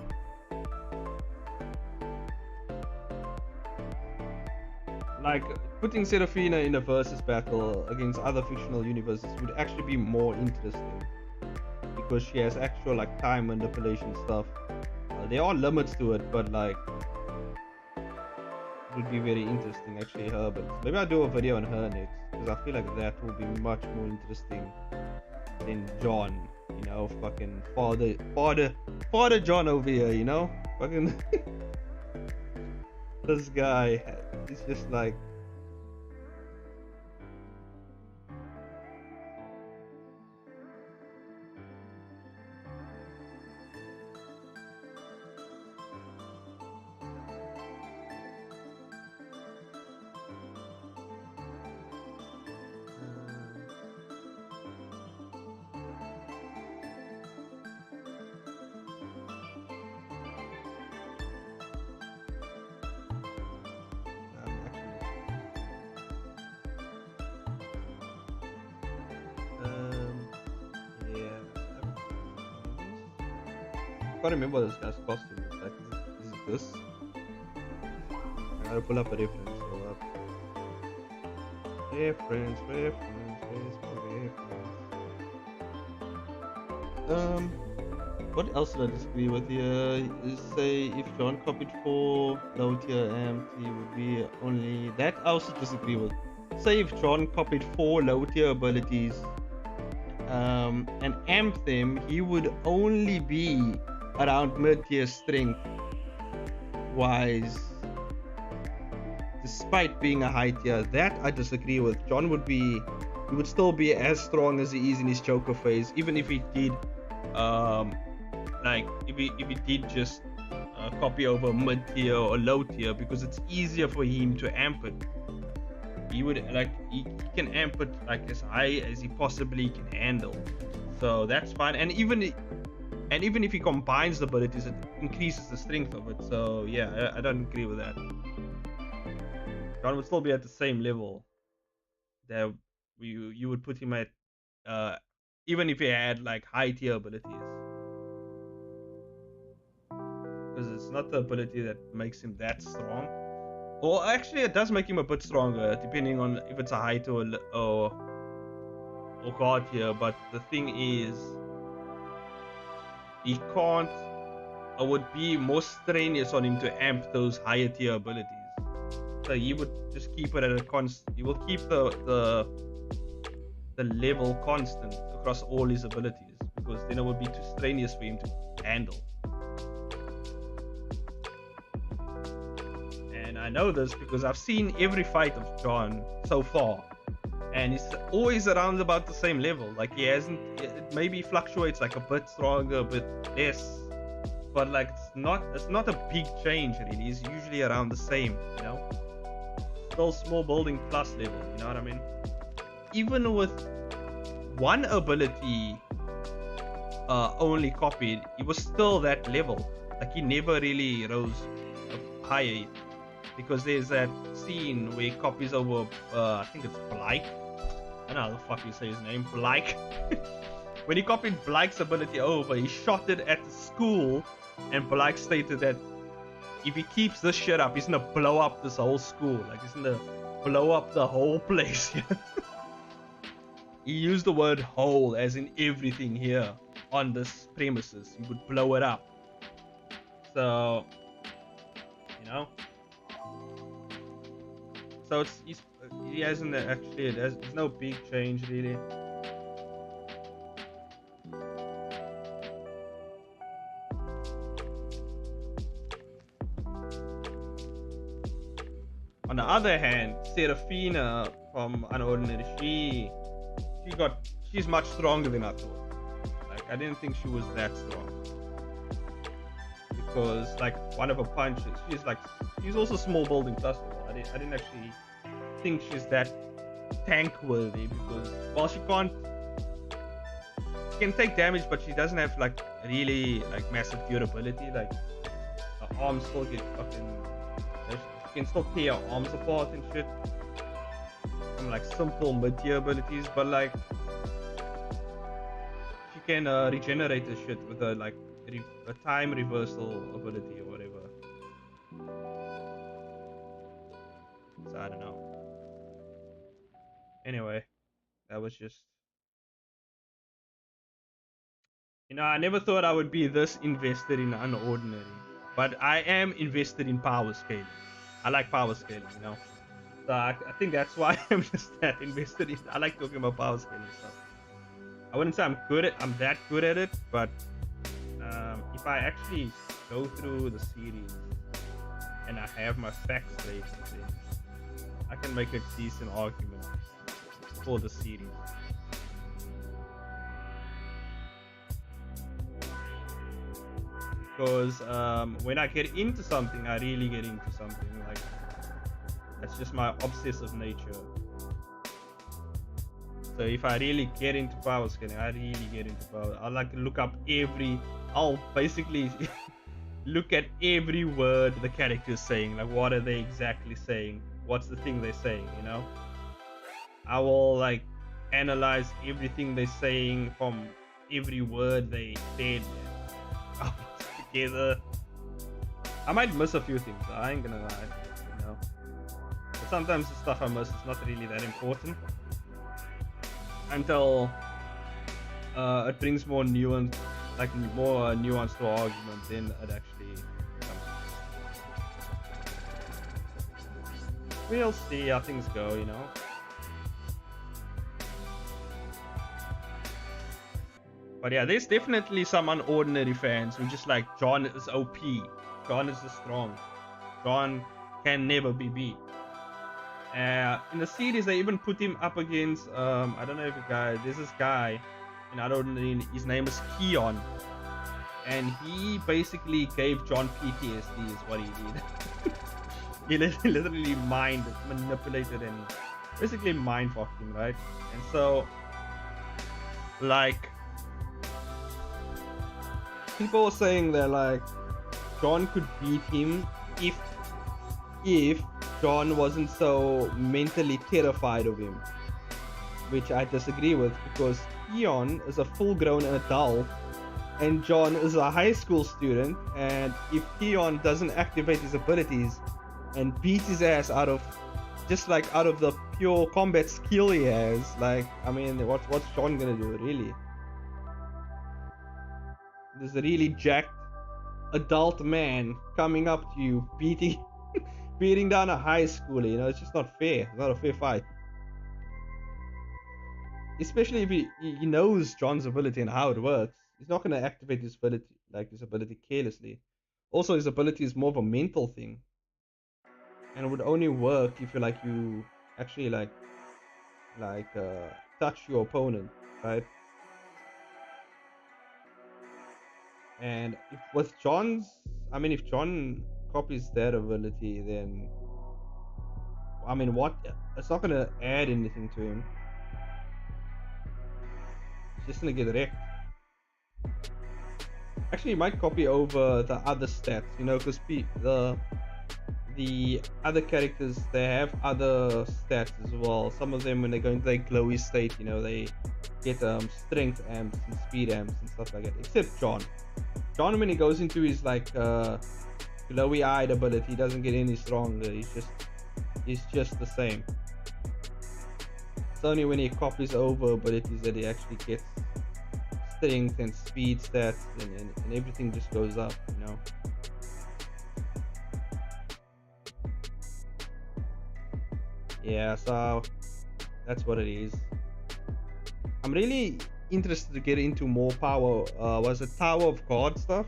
Like, putting Seraphina in a versus battle against other fictional universes would actually be more interesting, because she has actual like time manipulation stuff. There are limits to it, but like it would be very interesting actually. Her, but maybe I'll do a video on her next, because I feel like that will be much more interesting than John. You know, fucking father John over here. You know, fucking this guy. He's just like. I can't remember what this guy's costume is. Like, is it this? I gotta pull up a reference. Hold up. Reference. Where's my reference? What else did I disagree with here? Say if John copied 4 low tier amp, he would be only that. I also disagree with. Say if John copied 4 low tier abilities, and amped them, he would only be around mid-tier strength wise, despite being a high tier. That I disagree with. John he would still be as strong as he is in his Joker phase, even if he did if he did just copy over mid-tier or low tier, because it's easier for him to amp it. He can amp it like as high as he possibly can handle, so that's fine. And even if he combines the abilities, it increases the strength of it. So yeah, I don't agree with that. John would still be at the same level that you would put him at, even if he had like high tier abilities, because it's not the ability that makes him that strong. Or actually, it does make him a bit stronger, depending on if it's a high tier or god tier. But the thing is, he can't. It would be more strenuous on him to amp those higher tier abilities. So he would just keep it at a constant. He will keep the the level constant across all his abilities, because then it would be too strenuous for him to handle. And I know this because I've seen every fight of John so far, and he's always around about the same level. Like, he hasn't, it maybe fluctuates like a bit stronger, a bit less, but like it's not a big change really. He's usually around the same, you know. Still small building plus level, you know what I mean? Even with one ability only copied, he was still that level. Like, he never really rose higher, because there's that scene where he copies over I think it's Blake. I don't know how the fuck you say his name, Blake. When he copied Blake's ability over, he shot it at the school, and Blake stated that if he keeps this shit up, he's gonna blow up this whole school. Like, he's gonna blow up the whole place. He used the word whole as in everything here on this premises. He would blow it up. So, you know. So he hasn't actually, there's no big change really. On the other hand, Serafina from Unordinary, she's much stronger than I thought. Like, I didn't think she was that strong, because like one of her punches, she's also small building plus level. I didn't actually think she's that tank worthy, because while she can take damage, but she doesn't have like really like massive durability. Like, her arms still get fucking, she can still tear her arms apart and shit. Some like simple mid-tier abilities, but like she can regenerate the shit with a like a time reversal ability or whatever. So I don't know. Anyway, that was just, you know, I never thought I would be this invested in Unordinary, but I am invested in power scaling. I like power scaling, you know. So I think that's why I'm just that invested in. I like talking about power scaling stuff. I wouldn't say I'm that good at it, but if I actually go through the series and I have my facts straight, I can make a decent argument for the series. Because when I get into something, I really get into something. Like, that's just my obsessive nature. So if I really get into power scaling, I really get into power. I like to look up I'll basically look at every word the character is saying. Like, what are they exactly saying? What's the thing they're saying, you know? I will like analyze everything they're saying from every word they said. I'll put it together. I might miss a few things, I ain't gonna lie, you know. But sometimes the stuff I miss is not really that important until it brings more nuance, like more nuance to our argument, then it actually comes. We'll see how things go, you know. But yeah, there's definitely some Unordinary fans who just like, John is OP, John is strong, John can never be beat. In the series, they even put him up against I don't know if there's this guy, and I don't know, his name is Keon, and he basically gave John PTSD is what he did. He literally manipulated and basically mind fucked him, right? And so like, people were saying that like John could beat him if John wasn't so mentally terrified of him, which I disagree with, because Keon is a full-grown adult and John is a high school student, and if Keon doesn't activate his abilities and beat his ass out of the pure combat skill he has, like, I mean, what's John gonna do, really? There's a really jacked adult man coming up to you, beating down a high schooler, you know. It's just not fair. It's not a fair fight. especially if he knows John's ability and how it works, he's not gonna activate his ability carelessly. Also, his ability is more of a mental thing, and would only work if you actually touch your opponent, right? And if with John's, I mean, if John copies that ability, then I mean, what? It's not gonna add anything to him. He's just gonna get wrecked. Actually, he might copy over the other stats, because the other characters, they have other stats as well. Some of them, when they go into their glowy state, they get strength amps and speed amps and stuff like that. Except John. John, when he goes into his glowy eyed ability, he doesn't get any stronger. He's just the same. It's only when he copies over abilities that he actually gets strength and speed stats, and everything just goes up, Yeah, so that's what it is. I'm really interested to get into more power. Was it Tower of God stuff?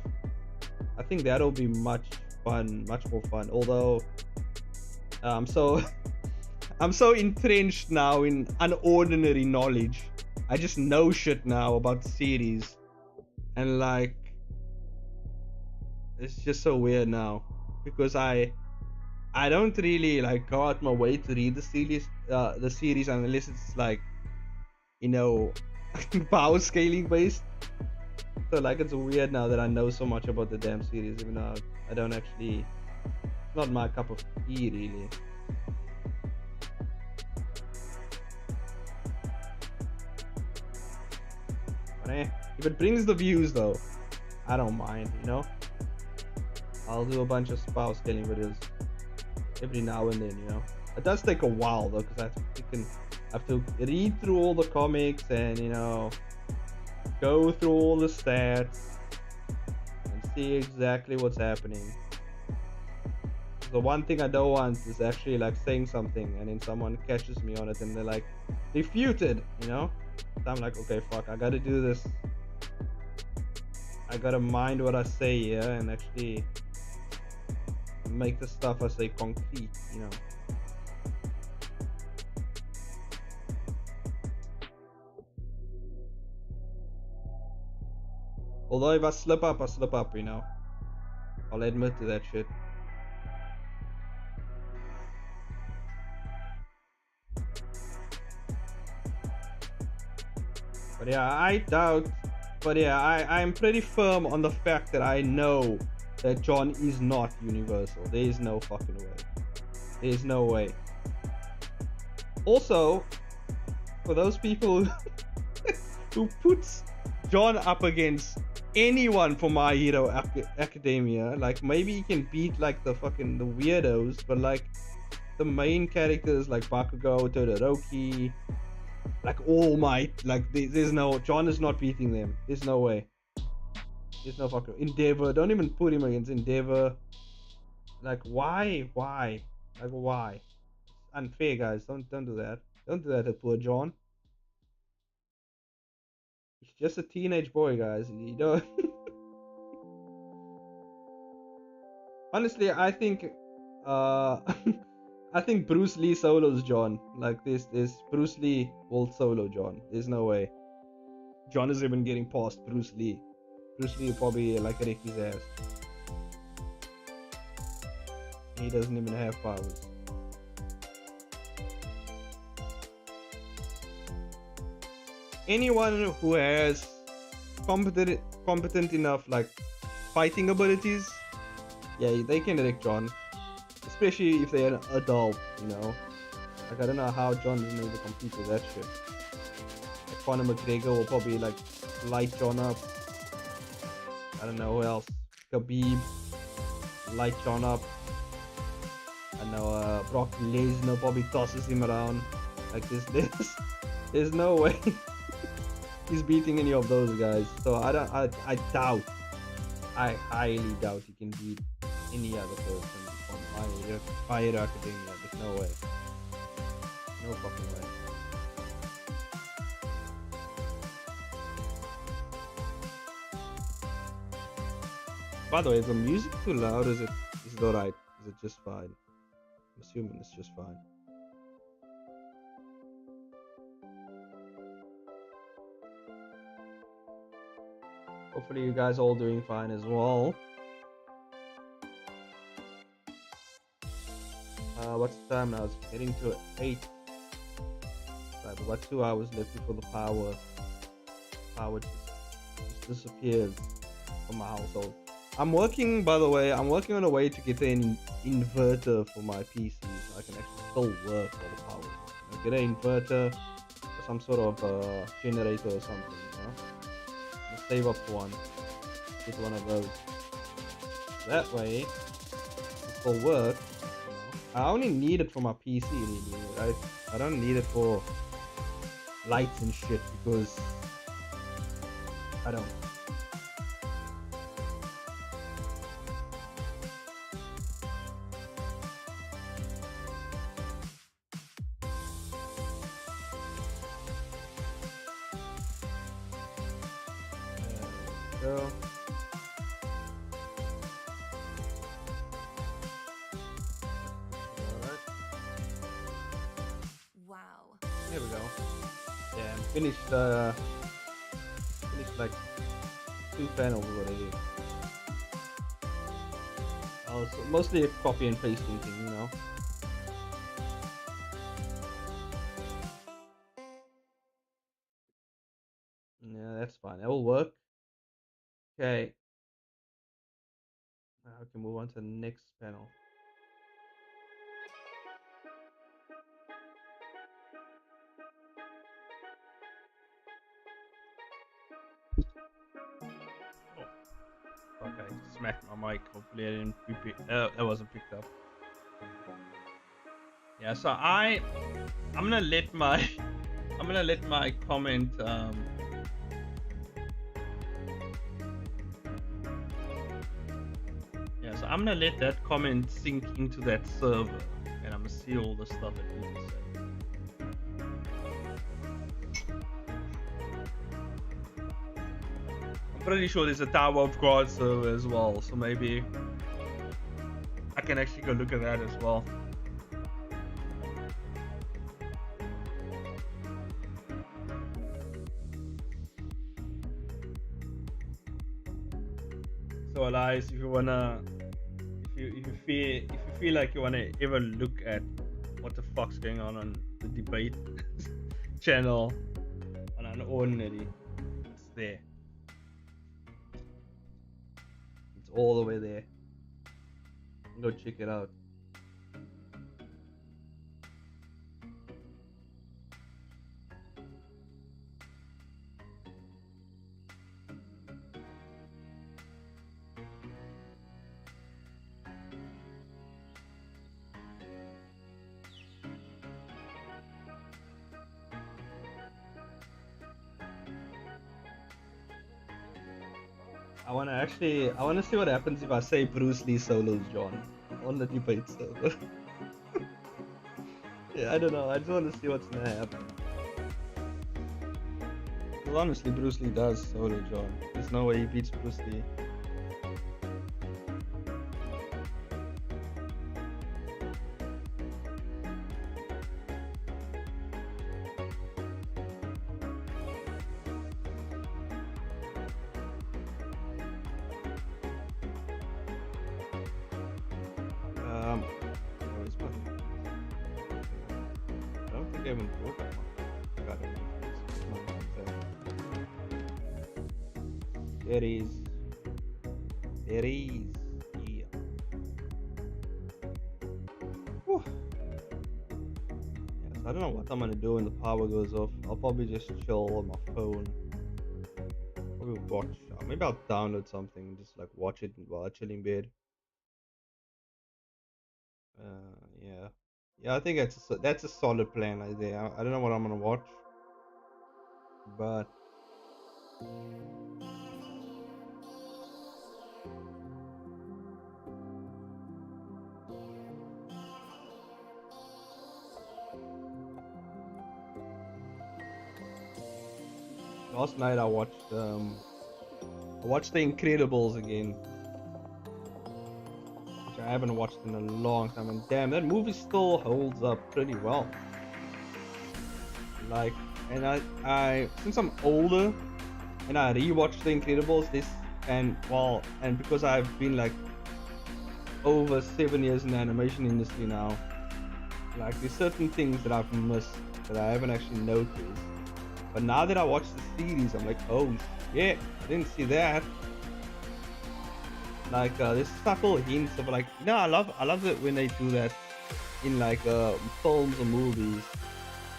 I think that'll be much more fun. Although, so I'm so entrenched now in unordinary knowledge. I just know shit now about the series, and it's just so weird now because I don't really go out my way to read the series unless it's power scaling based. So it's weird now that I know so much about the damn series, even though I don't actually. It's not my cup of tea, really. But if it brings the views, though, I don't mind. I'll do a bunch of power scaling videos every now and then. It does take a while though, because I have to read through all the comics and go through all the stats and see exactly what's happening. The one thing I don't want is actually saying something and then someone catches me on it and they're like, refuted, So I'm like, okay, fuck, I gotta do this. I gotta mind what I say here and actually make the stuff I say concrete, Although if I slip up, I'll admit to that shit. But yeah, I doubt. But yeah, I'm pretty firm on the fact that I know that John is not universal. There is no fucking way. There is no way. Also, for those people who puts John up against anyone from My Hero Academia, maybe he can beat the weirdos, but the main characters like Bakugo, Todoroki, All Might, there's no, John is not beating them. There's no way. There's no fucking Endeavor. Don't even put him against Endeavor. Why? Why? It's unfair, guys. Don't do that. Don't do that to poor John. He's just a teenage boy, guys. Honestly, I think I think Bruce Lee solos John. This Bruce Lee will solo John. There's no way. John is even getting past Bruce Lee. Bruce Lee will probably wreck his ass. He doesn't even have powers. Anyone who has competent enough fighting abilities, yeah, they can wreck John. Especially if they're an adult, I don't know how John is able to compete with that shit. Conor McGregor will probably light John up. I don't know who else. Khabib, light John up. I know Brock Lesnar probably tosses him around. There's no way he's beating any of those guys. So I doubt. I highly doubt he can beat any other person from My Hero Academia. There's no way. No fucking way. By the way, is the music too loud? Is it alright? Is it just fine? I'm assuming it's just fine. Hopefully you guys all doing fine as well. What's the time now? It's getting to 8. Right, about 2 hours left before the power just disappears from my household. I'm working, by the way, I'm working on a way to get an inverter for my PC so I can actually still work while the power. Get an inverter or some sort of generator or something, you know? I'll save up for one. Get one of those. That way, it will work. You know? I only need it for my PC, really, right? I don't need it for lights and shit because I don't. There we go. Alright. Wow. There we go. Yeah, finished like 2 panels already. Also, mostly a copy and pasting thing, you know. Yeah, that's fine. That will work. Okay. Now we can move on to the next panel. Oh, okay, smacked my mic. Hopefully, I didn't it wasn't picked up. Yeah, so I'm gonna let my comment yeah, so I'm gonna let that comment sink into that server, and I'm gonna see all the stuff that people say. I'm pretty sure there's a Tower of God server as well, so maybe I can actually go look at that as well. So Elias, if you wanna, if you feel like you wanna ever look at what the fuck's going on the debate channel on an ordinary, it's there. It's all the way there. Go check it out. I wanna see what happens if I say Bruce Lee solos John on the debate server. Yeah, I don't know. I just want to see what's gonna happen. Because honestly, Bruce Lee does solo John. There's no way he beats Bruce Lee. Where's my... I don't think I even brought that one. Got it. There he is. There he is. Yeah. Whew. Yes, I don't know what I'm gonna do when the power goes off. I'll probably just chill on my phone. Probably watch. Maybe I'll download something, just like watch it while I chill in bed. Yeah. Yeah, I think that's a solid plan right there. I don't know what I'm gonna watch, but last night I watched The Incredibles again. I haven't watched in a long time, and damn, that movie still holds up pretty well. Like, and I since I'm older and I rewatched The Incredibles and because I've been like over 7 years in the animation industry now, like there's certain things that I've missed that I haven't actually noticed. But now that I watch the series, I'm like, oh shit, I didn't see that. Like there's subtle hints of like, I love it when they do that in like films or movies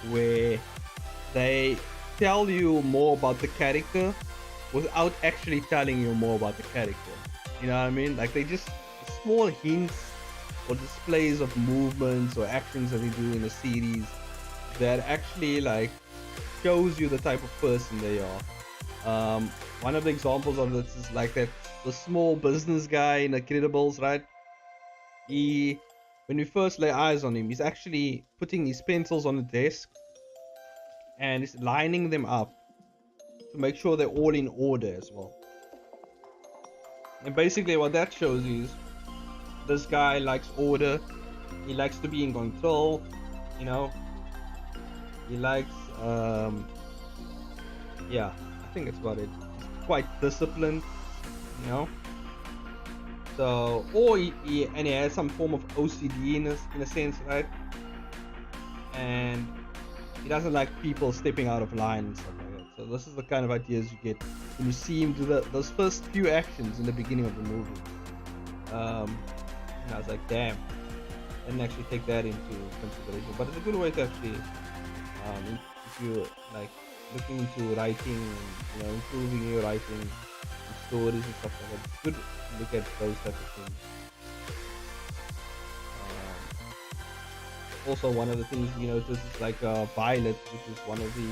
where they tell you more about the character without actually telling you more about the character. You know what I mean? Like they just small hints or displays of movements or actions that they do in a series that actually like shows you the type of person they are. One of the examples of this is like that the small business guy in Incredibles, right? He, when we first lay eyes on him, he's actually putting his pencils on the desk and he's lining them up to make sure they're all in order as well. And basically, what that shows is this guy likes order. He likes to be in control. You know, he likes, yeah, I think that's about it. He's quite disciplined. You know, so or he has some form of OCD in a sense, right? And he doesn't like people stepping out of line and stuff like that. So this is the kind of ideas you get when you see him do those first few actions in the beginning of the movie. And I was like, damn, I didn't actually take that into consideration. But it's a good way to actually, if you like looking into writing and improving your writing and stories and stuff like that, it's good to look at those type of things. Also, one of the things you notice is like Violet, which is one of the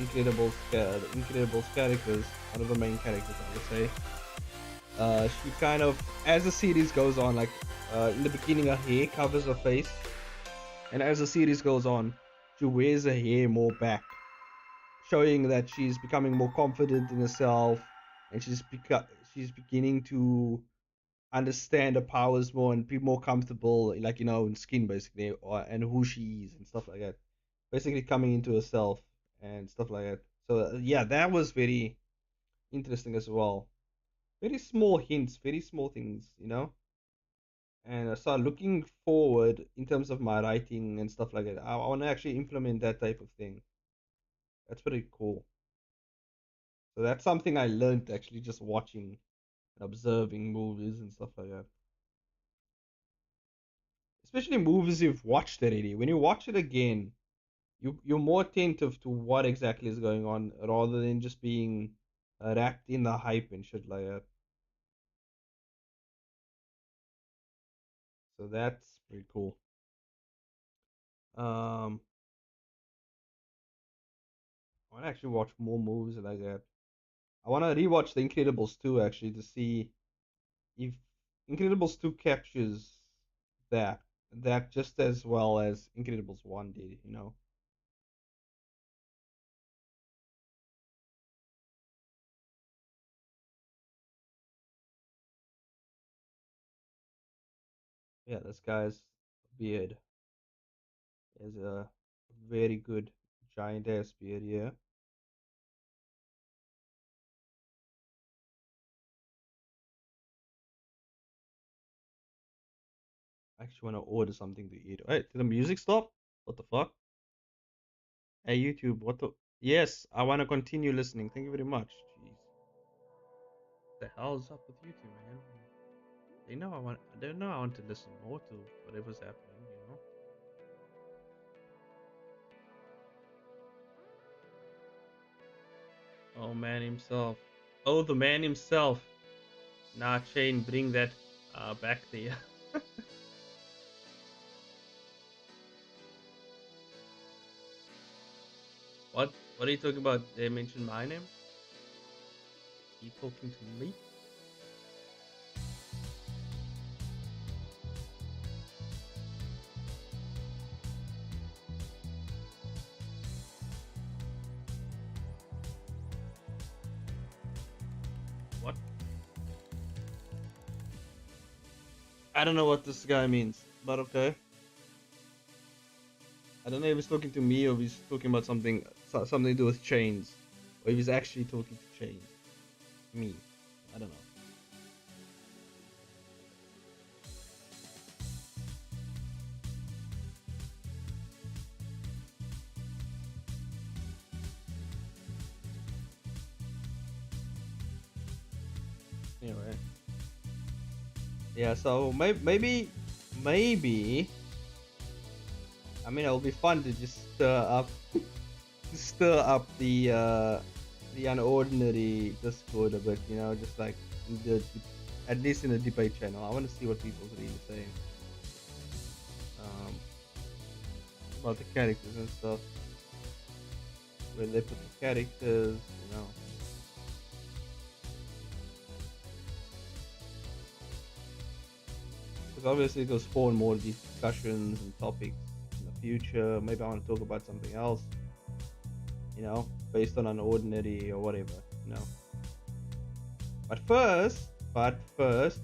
Incredibles characters, one of the main characters, I would say. She kind of, as the series goes on, like in the beginning, her hair covers her face, and as the series goes on, she wears her hair more back, showing that she's becoming more confident in herself, and she's beginning to understand her powers more and be more comfortable, like in skin basically, and who she is and stuff like that. Basically, coming into herself and stuff like that. So yeah, that was very interesting as well. Very small hints, very small things. And I started looking forward in terms of my writing and stuff like that. I want to actually implement that type of thing. That's pretty cool. So that's something I learned actually just watching and observing movies and stuff like that. Especially movies you've watched already. When you watch it again, you're more attentive to what exactly is going on rather than just being wrapped in the hype and shit like that. So that's pretty cool. Um, I want to actually watch more movies like that. I want to rewatch The Incredibles 2 actually to see if Incredibles 2 captures that just as well as Incredibles 1 did. Yeah, this guy's beard is a very good giant ass beard, yeah. I actually want to order something to eat. Hey, did the music stop? What the fuck? Hey YouTube, what the? Yes, I want to continue listening. Thank you very much. Jeez, what the hell's up with YouTube, man? They know I want. They know I want to listen more to whatever's happening. Oh man himself. Oh, the man himself. Nah, Chain, bring that back there. What? What are you talking about? They mentioned my name. He talking to me? What? I don't know what this guy means, but okay. I don't know if he's talking to me or if he's talking about something to do with chains, or if he's actually talking to chains. Me, I don't know. Anyway, yeah. So maybe. I mean, it'll be fun to just stir up the unordinary Discord a bit, you know, just like at least in the debate channel. I want to see what people's really saying about the characters and stuff. Where they put the characters, you know. Because obviously it'll spawn more of these discussions and topics in the future. Maybe I want to talk about something else, you know, based on unordinary or whatever, you know. But first, I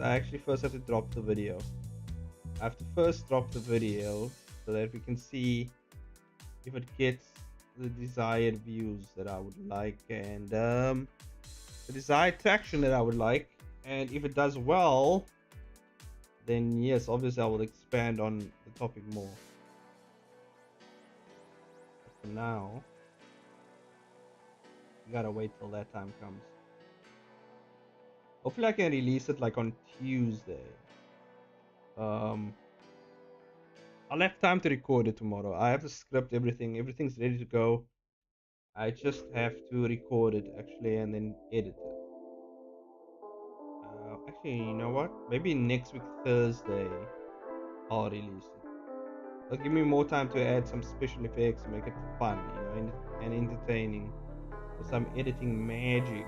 actually first have to drop the video. I have to first drop the video so that we can see if it gets the desired views that I would like and the desired traction that I would like. And if it does well, then yes, obviously I will expand on the topic more. But for now, you gotta wait till that time comes. Hopefully I can release it like on Tuesday. I'll have time to record it tomorrow. I have the script, everything's ready to go. I just have to record it actually and then edit it. Actually, you know what? Maybe next week Thursday I'll release it. It'll give me more time to add some special effects, make it fun, you know, and entertaining with some editing magic.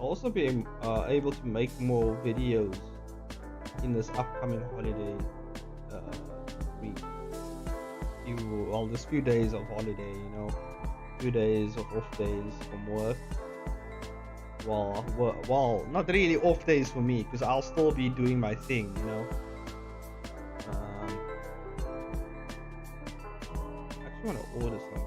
I'll also be able to make more videos in this upcoming holiday week. This few days of holiday, you know, few days of off days from work. Well, not really off days for me because I'll still be doing my thing, you know. I actually want to order something.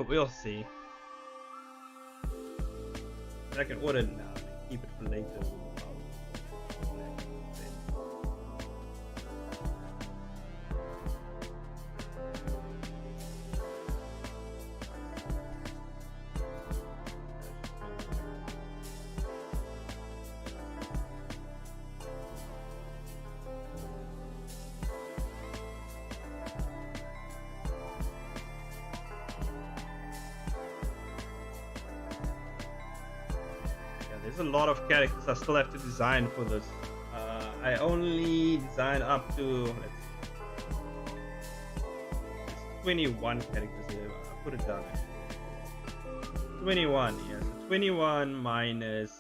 We'll see. I can order it now and keep it for later. There's a lot of characters I still have to design for this. I only design up to 21 characters here. I'll put it down. 21, yes. 21 minus.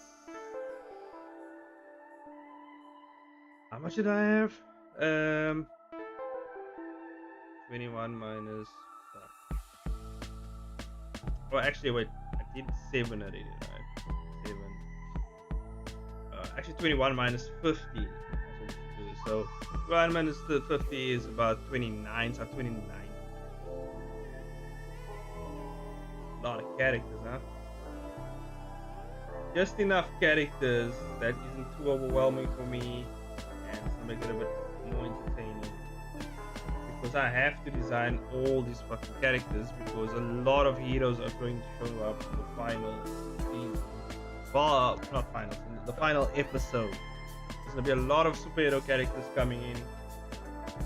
How much did I have? 21 minus. Oh, actually, wait. I did 7 already, right? 7. Actually 21 minus 50. So 21 minus 50 is about 29. So 29. A lot of characters, huh? Just enough characters that isn't too overwhelming for me and to make it a bit more entertaining. Because I have to design all these fucking characters because a lot of heroes are going to show up in the final season. Well, not final, the final episode. There's gonna be a lot of superhero characters coming in,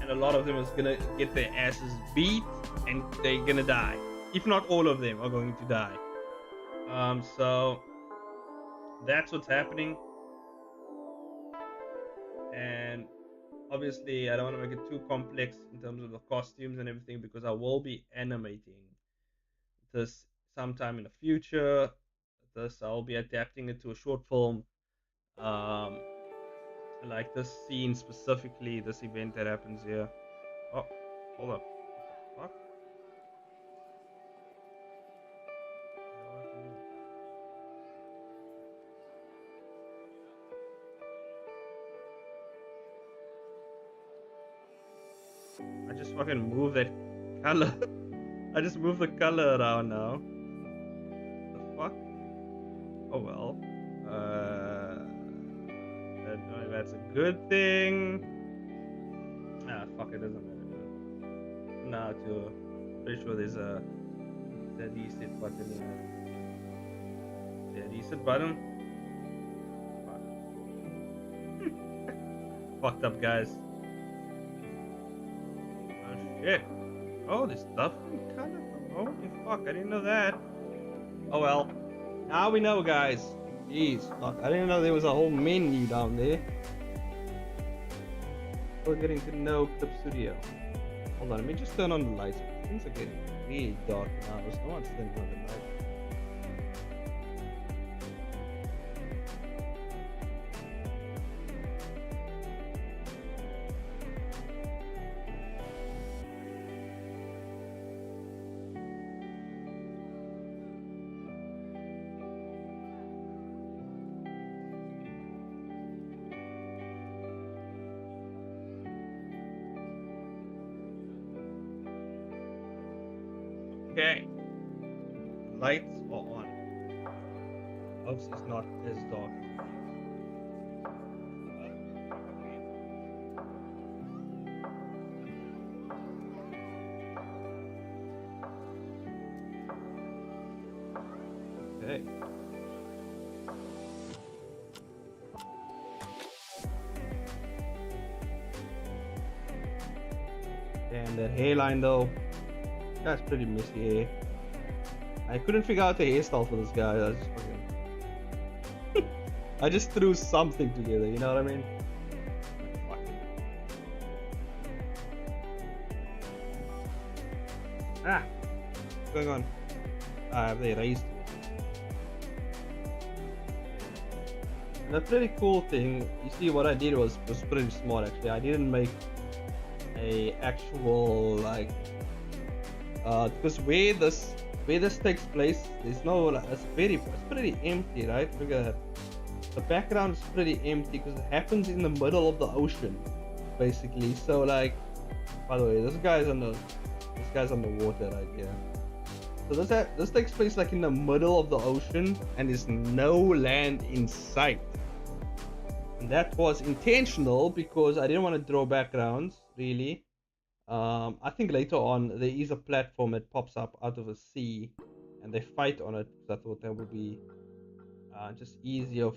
and a lot of them is gonna get their asses beat, and they're gonna die. if not all of them, are going to die. So that's what's happening, and obviously I don't want to make it too complex in terms of the costumes and everything because I will be animating this sometime in the future. This I'll be adapting it to a short film. Um, like this scene specifically, this event that happens here. Oh, hold up. What the fuck? What happened here? I just fucking moved that color. I just moved the color around now. The fuck? Oh well. I don't know if that's a good thing. Ah, fuck, it doesn't matter. Now to pretty sure there's a reset button here. Yeah, reset button. Fuck. Fucked up, guys. Oh shit. Oh, there's stuff in color. Holy fuck, I didn't know that. Oh well. Now we know, guys. Jeez, fuck. I didn't know there was a whole menu down there. Still getting to know clipstudio. Hold on, let me just turn on the lights. Things are getting really dark now. There's no one's turning on the lights. Okay. Lights are on. House is not as dark. Okay. Damn, that hairline though. That's pretty messy hair. I couldn't figure out the hairstyle for this guy. I just fucking I just threw something together, you know what I mean? Fuck it. Ah! What's going on? Ah, have they erased it? And a pretty cool thing, you see what I did was pretty smart actually. I didn't make a actual like because where this takes place, there's no it's pretty empty, right? Look at that. The background is pretty empty because it happens in the middle of the ocean, basically. So like, by the way, this guy's underwater right here. So this takes place like in the middle of the ocean, and there's no land in sight. And that was intentional because I didn't want to draw backgrounds really. I think later on there is a platform that pops up out of the sea, and they fight on it. So I thought that would be just easier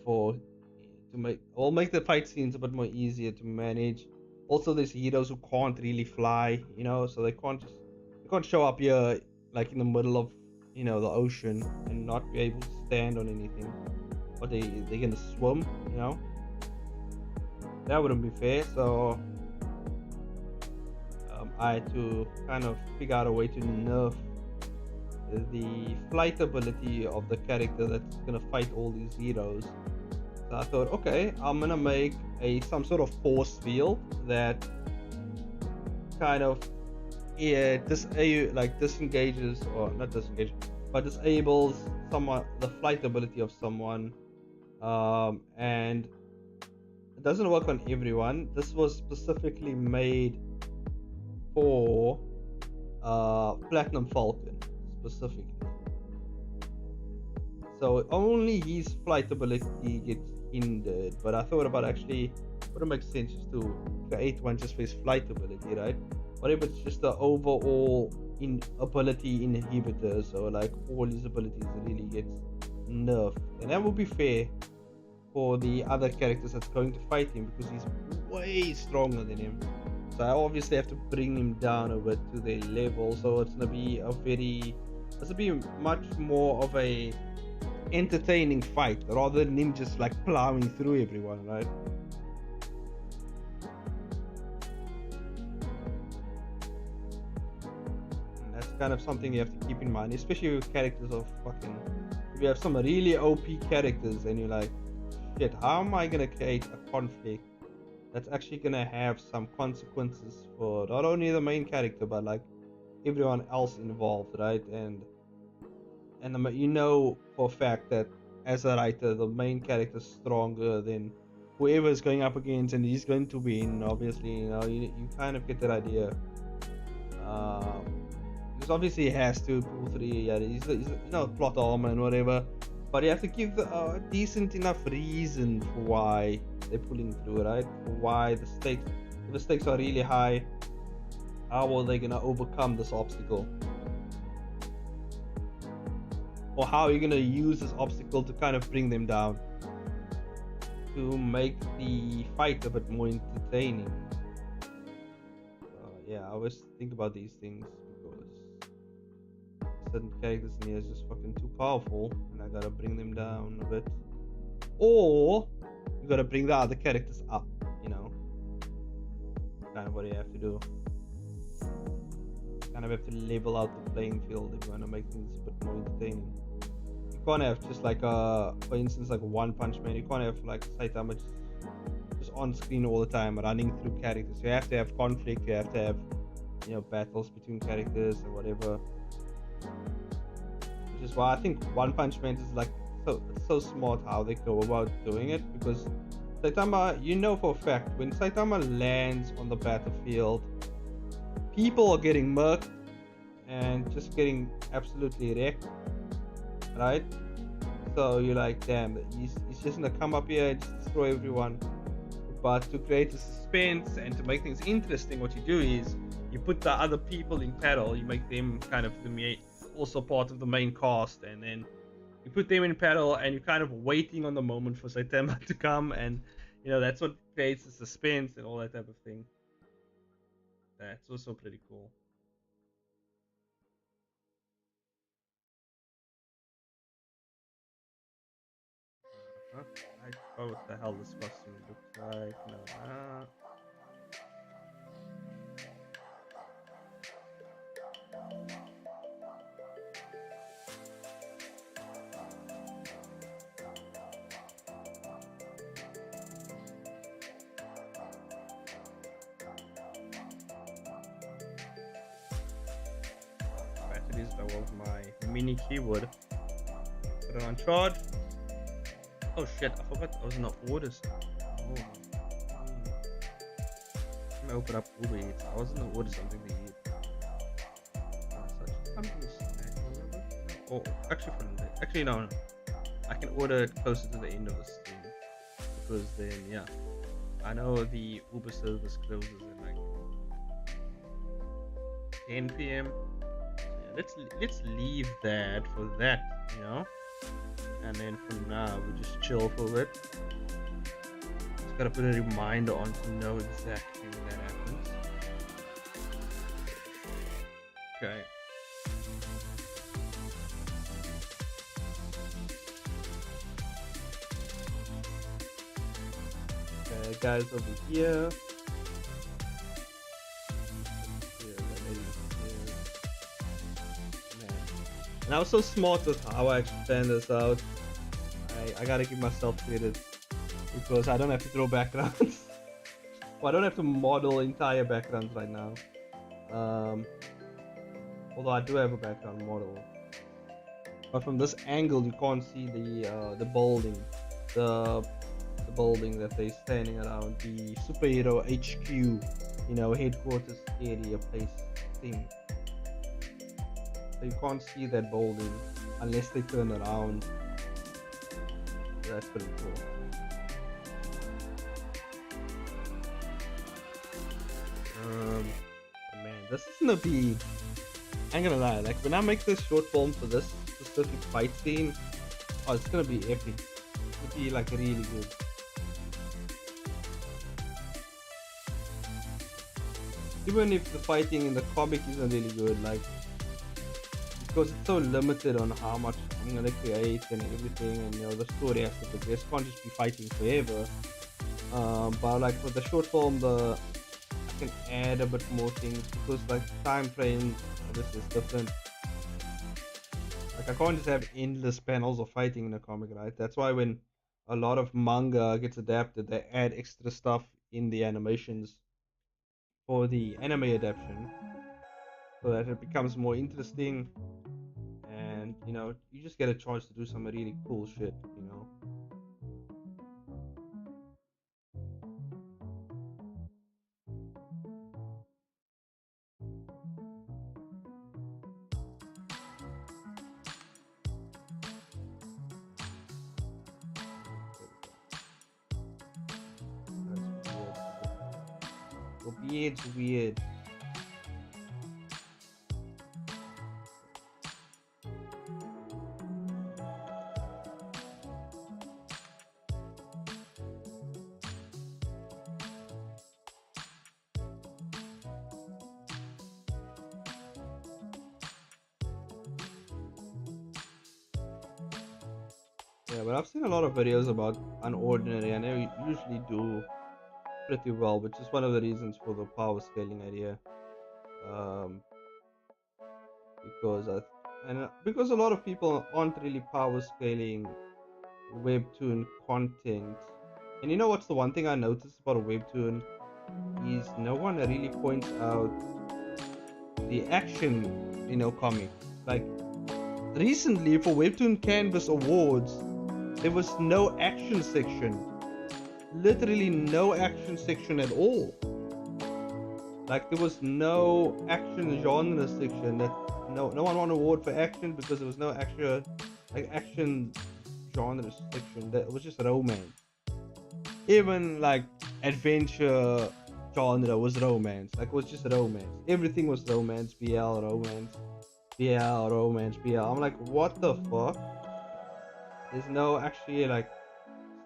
make the fight scenes a bit more easier to manage. Also, there's heroes who can't really fly, you know, so they can't show up here like in the middle of the ocean and not be able to stand on anything, but they're gonna swim, you know. That wouldn't be fair. So I had to kind of figure out a way to nerf the flight ability of the character that's gonna fight all these heroes. So I thought, okay, I'm gonna make some sort of force field that kind of disengages, or not disengages, but disables the flight ability of someone, and it doesn't work on everyone. This was specifically made for Platinum Falcon specifically, so only his flight ability gets hindered. But I thought about actually wouldn't make sense just to create one just for his flight ability, right? What if it's just the overall ability inhibitor, so like all his abilities really gets nerfed, and that would be fair for the other characters that's going to fight him because he's way stronger than him. So I obviously have to bring him down a bit to their level, so it's gonna be a very This would be much more of a entertaining fight rather than him just like plowing through everyone, right? And that's kind of something you have to keep in mind, especially with characters of fucking. If you have some really OP characters and you're like, shit, how am I gonna create a conflict that's actually gonna have some consequences for not only the main character but like everyone else involved, right? And you know for a fact that as a writer, the main character is stronger than whoever is going up against, and he's going to win. Obviously, you kind of get that idea. Because obviously he has to pull through. Yeah, he's not plot armor and whatever, but you have to give a decent enough reason for why they're pulling through, right? For why the stakes, if the stakes are really high, how are they gonna overcome this obstacle? Or how are you gonna use this obstacle to kind of bring them down, to make the fight a bit more entertaining? Yeah, I always think about these things because certain characters in here is just fucking too powerful, and I gotta bring them down a bit. Or you gotta bring the other characters up, kind of what you have to do. Kind of have to level out the playing field if you want to make things a bit more entertaining. You can't have just like for instance, like One Punch Man. You can't have like Saitama just on screen all the time running through characters. You have to have conflict. You have to have battles between characters or whatever. Which is why I think One Punch Man is like so smart how they go about doing it, because Saitama, for a fact, when Saitama lands on the battlefield, people are getting murked and just getting absolutely wrecked, right? So you're like, damn, he's just gonna come up here and just destroy everyone. But to create a suspense and to make things interesting, what you do is you put the other people in peril. You make them kind of also part of the main cast, and then you put them in peril, and you're kind of waiting on the moment for Saitama to come, and that's what creates the suspense and all that type of thing. That's also pretty cool. What the hell this costume looks like? No. Batteries, that was my mini keyboard. Put it on charge. Oh shit, I forgot I was in the orders. Oh. Let me open up Uber Eats. I was in the order something to eat. Oh, actually no. I can order it closer to the end of the stream, because then I know the Uber service closes at like 10 p.m. So let's leave that for that, and then from now we just chill for a bit. Just gotta put a reminder on to know exactly when that happens. Okay. Okay, guys, over here. And I was so smart with how I actually planned this out. I gotta give myself credit, because I don't have to draw backgrounds. Well, I don't have to model entire backgrounds right now. Although I do have a background model, but from this angle you can't see the building, the building that they're standing around, the superhero HQ, headquarters area place thing. So you can't see that building unless they turn around. That's pretty cool. Man, this is gonna be, I ain't gonna lie, like when I make this short film for this specific fight scene, it's gonna be epic. It's gonna be like really good. Even if the fighting in the comic isn't really good, like because it's so limited on how much I'm gonna create and everything, and the story has to progress. Can't just be fighting forever. But like with the short film, I can add a bit more things because like time frame, this is different. Like I can't just have endless panels of fighting in a comic, right? That's why when a lot of manga gets adapted, they add extra stuff in the animations for the anime adaptation, so that it becomes more interesting, and you just get a chance to do some really cool shit. That's weird. Your beard's weird. Yeah, but I've seen a lot of videos about Unordinary, and they usually do pretty well, which is one of the reasons for the power scaling idea. Um, because a lot of people aren't really power scaling webtoon content. And you know what's the one thing I noticed about a webtoon is no one really points out the action in a comic. Like recently for Webtoon Canvas Awards, there was no action section. Literally no action section at all. Like there was no action genre section. That no one won an award for action because there was no action genre section. That was just romance. Even like adventure genre was romance. Like it was just romance. Everything was romance. BL romance. BL romance. BL. I'm like, what the fuck? There's no actually like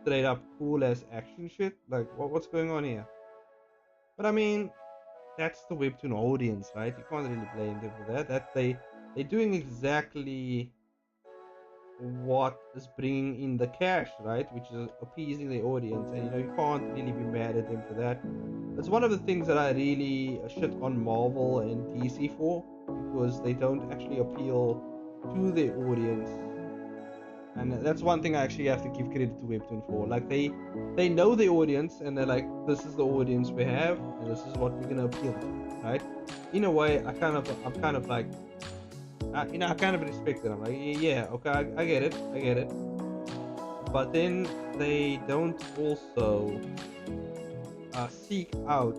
straight up cool ass action shit. Like what's going on here? But I mean, that's the webtoon audience, right? You can't really blame them for that. They're doing exactly what is bringing in the cash, right? Which is appeasing the audience, and you can't really be mad at them for that. That's one of the things that I really shit on Marvel and DC for, because they don't actually appeal to the audience. And that's one thing I actually have to give credit to Webtoon for. Like they know the audience, and they're like, this is the audience we have, and this is what we're gonna appeal to, right? In a way, I'm kind of like, I kind of respect it. I'm like, yeah, okay, I get it. But then they don't also seek out.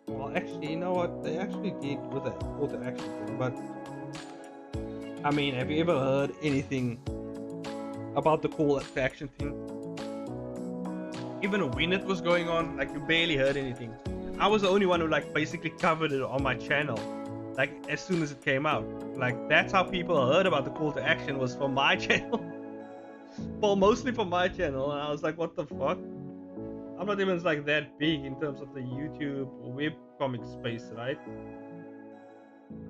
Well, actually, you know what? They actually did with the call to action thing, but I mean, have you ever heard anything about the call to action thing? Even when it was going on, like you barely heard anything. I was the only one who like basically covered it on my channel, like as soon as it came out. Like that's how people heard about the call to action, was from my channel. Well, mostly from my channel, and I was like, what the fuck? I'm not even like that big in terms of the YouTube web comic space, right?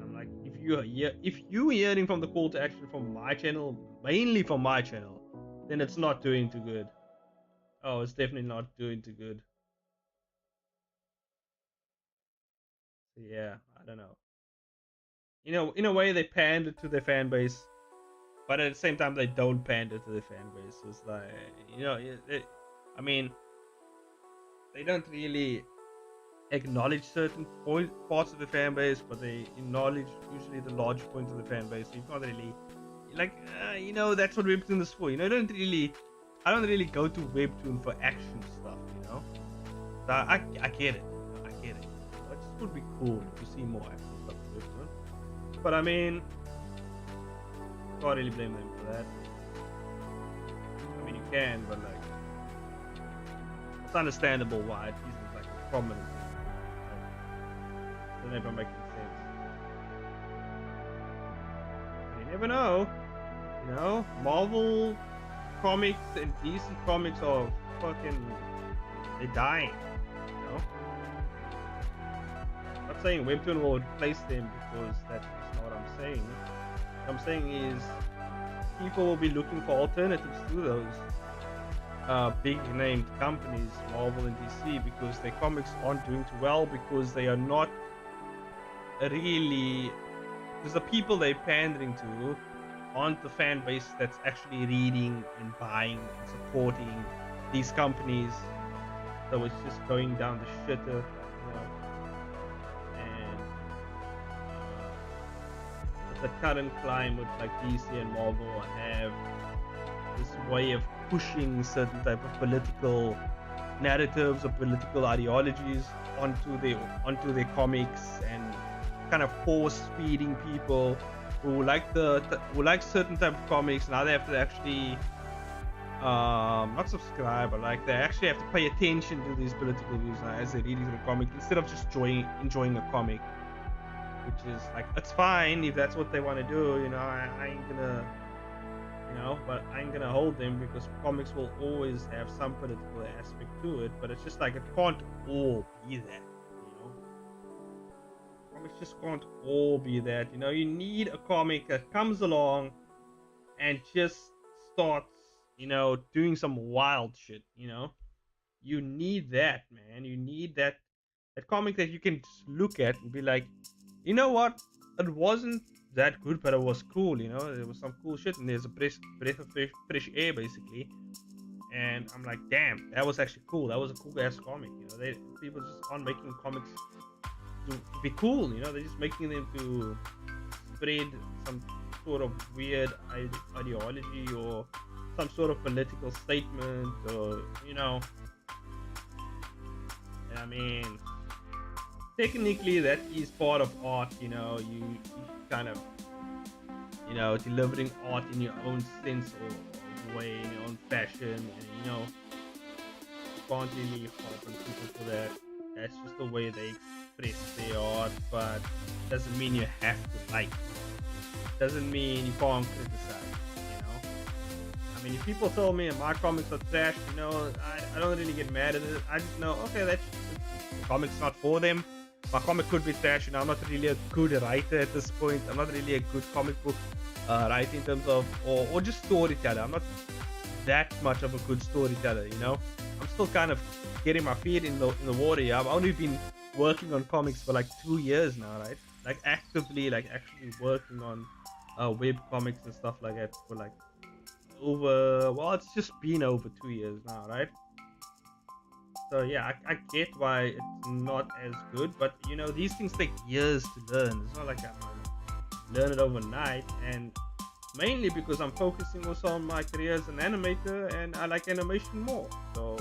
I'm like, if you hearing from the call to action from my channel, mainly from my channel, then it's not doing too good. Oh, it's definitely not doing too good. So yeah, I don't know. In a way, they pander to their fan base, but at the same time, they don't pander to their fan base. So it's like, I mean, they don't really acknowledge certain parts of the fan base, but they acknowledge usually the large points of the fan base. So you can't really, like, that's what Webtoon is for. I don't really go to Webtoon for action stuff. So I get it. I get it. It just would be cool to see more action stuff in Webtoon. But I mean, can't really blame them for that. I mean, you can, but like, it's understandable why it isn't like a prominent thing. Doesn't ever make sense. You never know. Marvel comics and DC comics are they're dying. I'm not saying Webtoon will replace them, because that's not what I'm saying. What I'm saying is people will be looking for alternatives to those big named companies, Marvel and DC, because their comics aren't doing too well, because they are not really, because the people they're pandering to aren't the fan base that's actually reading and buying and supporting these companies. So it's just going down the shitter, and with the current climate, like DC and Marvel have this way of pushing certain type of political narratives or political ideologies onto their comics, and kind of force feeding people who like who like certain type of comics. Now they have to actually not subscribe, but like they actually have to pay attention to these political views as they're reading the comic, instead of just enjoying a comic, which is like, it's fine if that's what they want to do. I ain't gonna, but I ain't gonna hold them, because comics will always have some political aspect to it. But it's just like, it can't all be that. Comics just can't all be that. You need a comic that comes along and just starts, doing some wild shit. You need that, man. You need that comic that you can just look at and be like, you know what? It wasn't that good, but it was cool. There was some cool shit, and there's a breath of fresh air, basically. And I'm like, damn, that was actually cool. That was a cool ass comic. People just aren't making comics to be cool. They're just making them to spread some sort of weird ideology, or some sort of political statement, or I mean, technically that is part of art. You kind of, delivering art in your own sense or way, in your own fashion, and you can't really fault on people for that. That's just the way they express their art, but doesn't mean you have to like it. Doesn't mean you can't criticize it. I mean, if people tell me my comics are trash, I don't really get mad at it. I just know, okay, that's the comic's not for them. My comic could be trash. I'm not really a good writer at this point. I'm not really a good comic book writer in terms of, or just storyteller. I'm not that much of a good storyteller. I'm still kind of getting my feet in the water. I've only been working on comics for like 2 years now, right? Like actively, like actually working on web comics and stuff like that for like it's just been over 2 years now, right? So yeah, I get why it's not as good, but these things take years to learn. It's not like I'm gonna learn it overnight, and mainly because I'm focusing also on my career as an animator, and I like animation more. So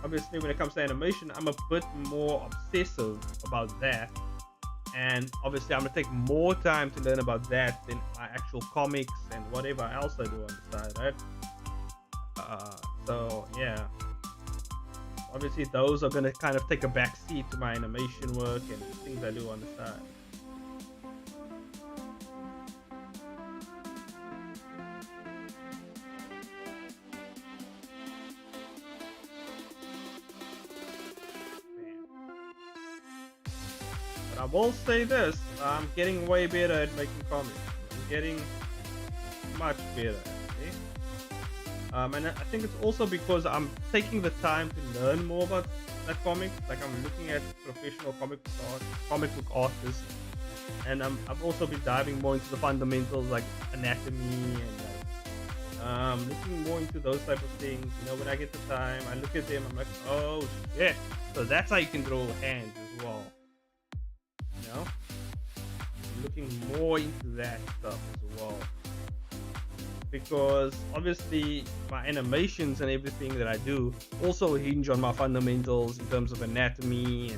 obviously when it comes to animation, I'm a bit more obsessive about that, and obviously I'm gonna take more time to learn about that than my actual comics and whatever else I do on the side, right? So yeah, obviously those are gonna kind of take a back seat to my animation work and things I do on the side. But I will say this, I'm getting way better at making comics. I'm getting much better, actually. And I think it's also because I'm taking the time to learn more about that comic. Like, I'm looking at professional comic book artists, and I've also been diving more into the fundamentals, like anatomy, and looking more into those type of things. When I get the time, I look at them, I'm like, oh shit, so that's how you can draw hands as well. I'm looking more into that stuff as well, because obviously my animations and everything that I do also hinge on my fundamentals in terms of anatomy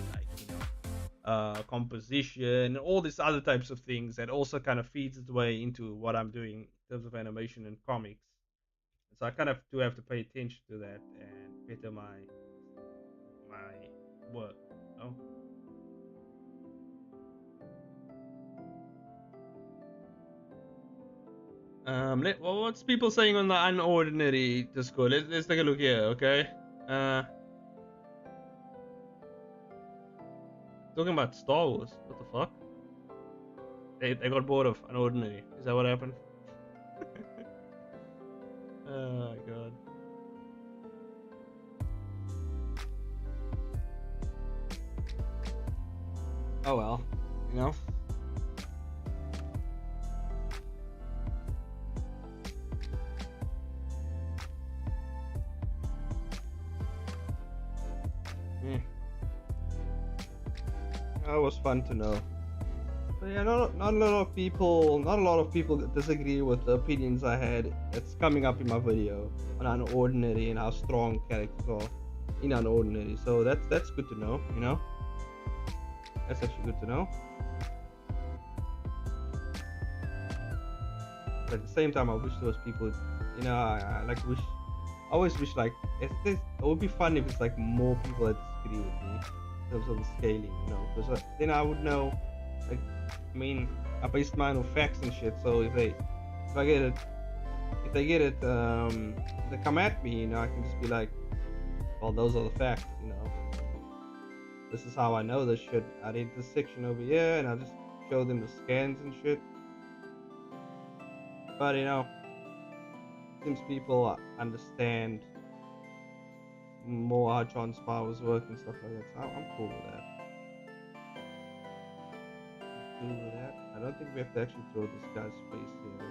and composition and all these other types of things that also kind of feeds its way into what I'm doing in terms of animation and comics. So I kind of do have to pay attention to that and better my work. What's people saying on the unordinary Discord? Let's take a look here, okay? Talking about Star Wars. What the fuck? They got bored of Unordinary. Is that what happened? Oh god. Oh well, you know. Yeah. That was fun to know. But yeah, not a lot of people disagree with the opinions I had. It's coming up in my video on Unordinary and how strong characters are in Unordinary. So that's good to know. You know, that's actually good to know. But at the same time, I wish those people, you know, I like wish, I always wish like it would be fun if it's like more people that disagree with me in terms of the scaling, you know, because then I would know, like, I mean, I based mine on facts and shit. So if they get it, if they come at me, you know, I can just be like, well, those are the facts, you know. This is how I know this shit. I did this section over here, and I just show them the scans and shit. But you know, since people understand more how John's powers work and stuff like that, so I'm cool with that. I don't think we have to actually throw this guy's face here.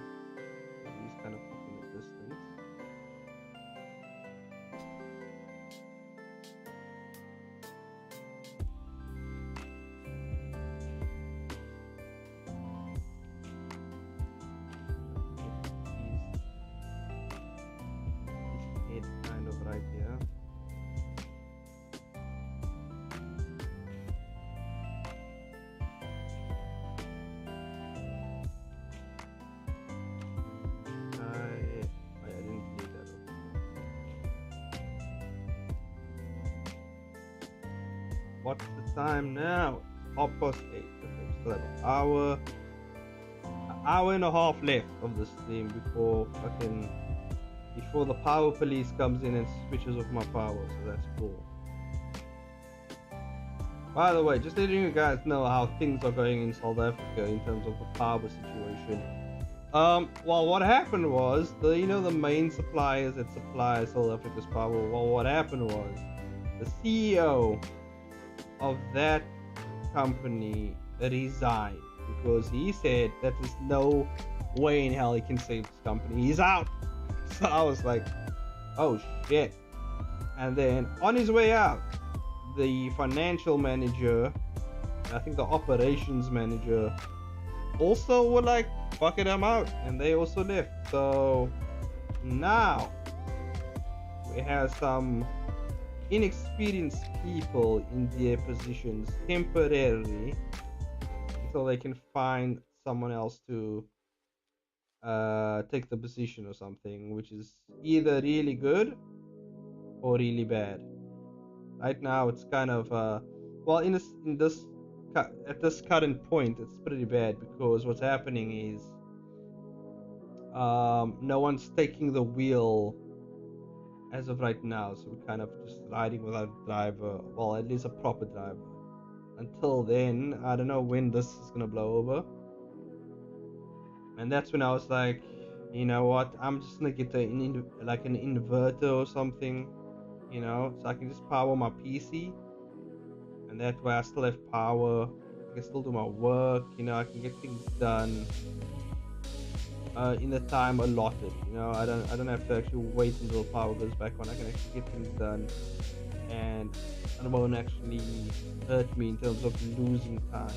He's kind of off in the distance. His head kind of right here. I didn't do that. What's the time now? 8:30. Okay, we still have an hour and a half left of the stream before the power police comes in and switches off my power. So that's cool. By the way, just letting you guys know how things are going in South Africa in terms of the power situation. Well, what happened was the main suppliers that supply South Africa's power. Well, what happened was the CEO of that company resigned because he said that there's no way in hell he can save this company. He's out. So I was like, oh shit. And then on his way out, the financial manager, I think the operations manager, also were like, fuck it, I'm out, and they also left. So now we have some inexperienced people in their positions temporarily until they can find someone else to take the position or something, which is either really good or really bad. Right now it's kind of well, at this current point it's pretty bad because what's happening is no one's taking the wheel as of right now, so we're kind of just riding without a driver, well, at least a proper driver. Until then, I don't know when this is gonna blow over. And that's when I was like, you know what, I'm just gonna get an inverter or something, you know, so I can just power my PC, and that way I still have power. I can still do my work, you know, I can get things done in the time allotted, you know. I don't have to actually wait until power goes back on. I can actually get things done, and it won't actually hurt me in terms of losing time.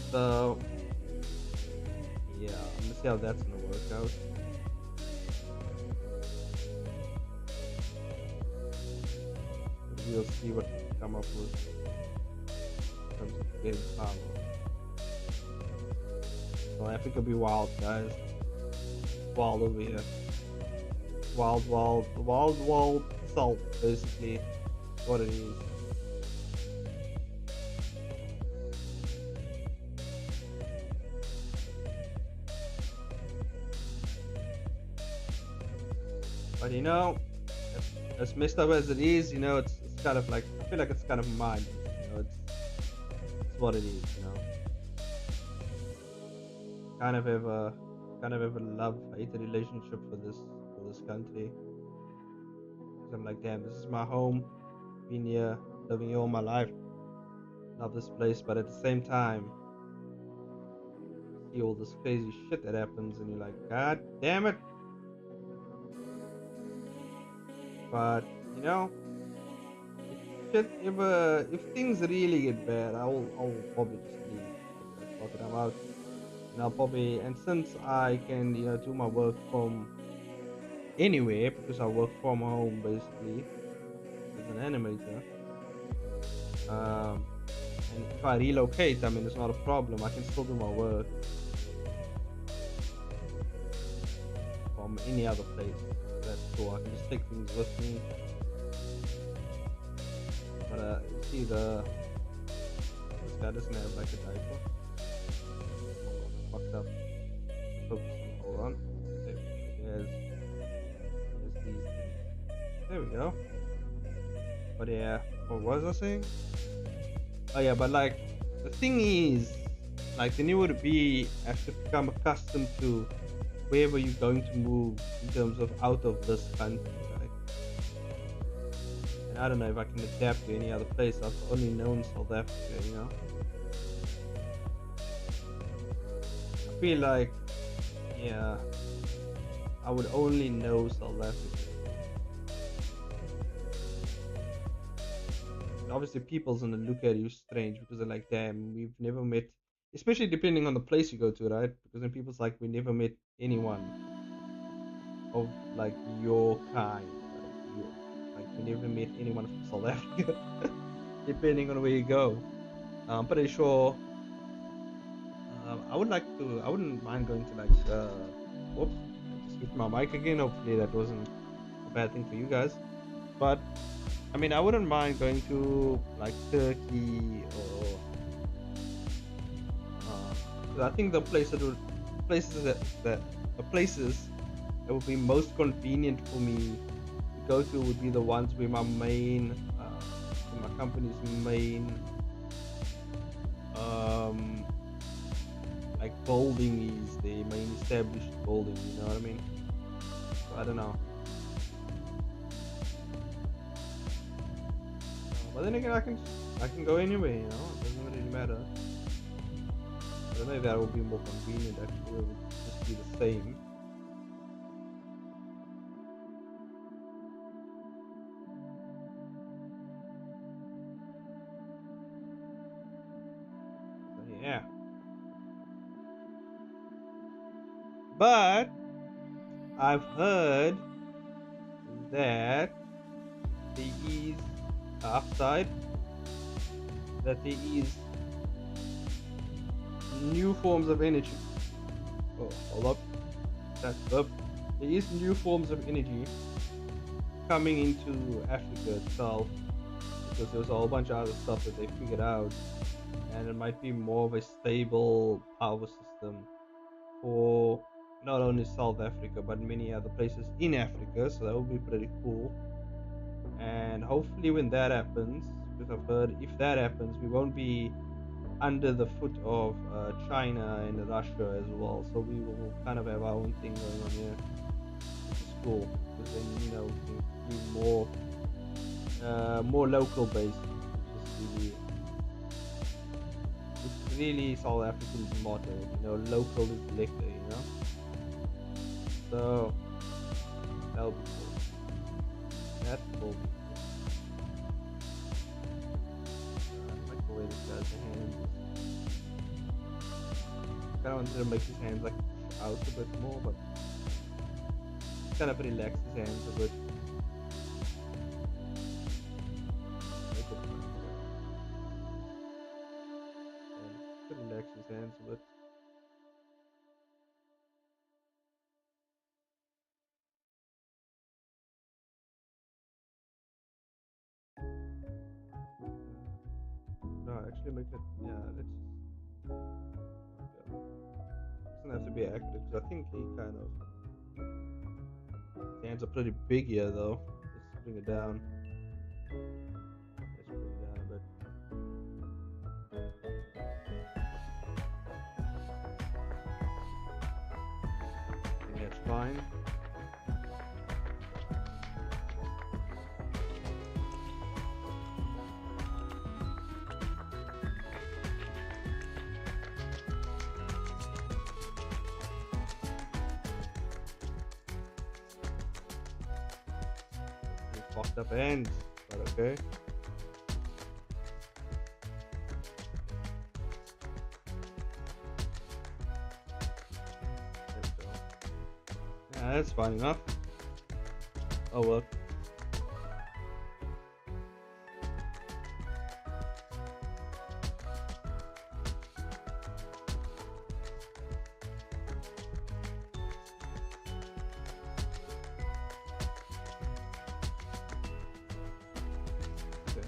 So yeah, I'm gonna see how that's gonna work out. We'll see what we come up with in terms of getting power. South Africa be wild, guys. Wild over here. Wild salt, basically. Is what it is. But you know, as messed up as it is, you know, it's kind of like, I feel like it's kind of mine. You know, it's what it is, you know. kind of have a love-hate relationship for this country. Because I'm like, damn, this is my home. Been here, living here all my life. Love this place, but at the same time, see all this crazy shit that happens, and you're like, God damn it! But you know, if things really get bad, I'll probably just leave. I'll be like, fuck it, I'm out. And I'll probably, and since I can, do my work from anywhere because I work from home basically as an animator. Um, and if I relocate, I mean, it's not a problem. I can still do my work from any other place. That's cool. I can just take things with me. But you see, this guy doesn't have like a diaper. Fucked up. Focusing. Hold on. There's these things. There we go. But yeah, what was I saying? Oh yeah, but like the thing is, like then you would have to become accustomed to wherever you're going to move in terms of out of this country, right? And I don't know if I can adapt to any other place. I've only known South Africa. I feel like, yeah, I would only know South Africa. And obviously, people's gonna look at you strange because they're like, damn, we've never met. Especially depending on the place you go to, right? Because then people's like, we never met anyone of like your kind, like we never met anyone from South Africa. Depending on where you go, I'm pretty sure. I wouldn't mind going to like. Whoops! I just hit my mic again. Hopefully that wasn't a bad thing for you guys. But I mean, I wouldn't mind going to like Turkey or. 'Cause I think places that would be most convenient for me to go to would be the ones where my company's main um like building is the main established building. You know what I mean? So I don't know. But then again, I can go anywhere. It doesn't really matter. I don't know if that would be more convenient. Actually, it would just be the same. So yeah. But I've heard that there is upside, that there is new forms of energy. Oh, hold up. That's up. There is new forms of energy coming into Africa itself because there's a whole bunch of other stuff that they figured out, and it might be more of a stable power system for not only South Africa but many other places in Africa. So that would be pretty cool. And hopefully, when that happens, because I've heard if that happens, we won't be under the foot of China and Russia as well. So we will kind of have our own thing going on here, which is cool. Because then we can be more local based, which is really South African's motto. Local is liquor. So that'll be cool. That will be cool. I like the way this guy's hands. Kind of wanted to make his hands like out a bit more, but kind of relax his hands a bit. Relax his hands a bit. No, actually make it. Yeah, let's. Doesn't have to be accurate because I think he kind of. His hands are pretty big here though. Let's bring it down. Let's bring it down a bit. fine. You fucked up ends, but okay. There we go. Yeah, that's fine enough. Oh well. Okay.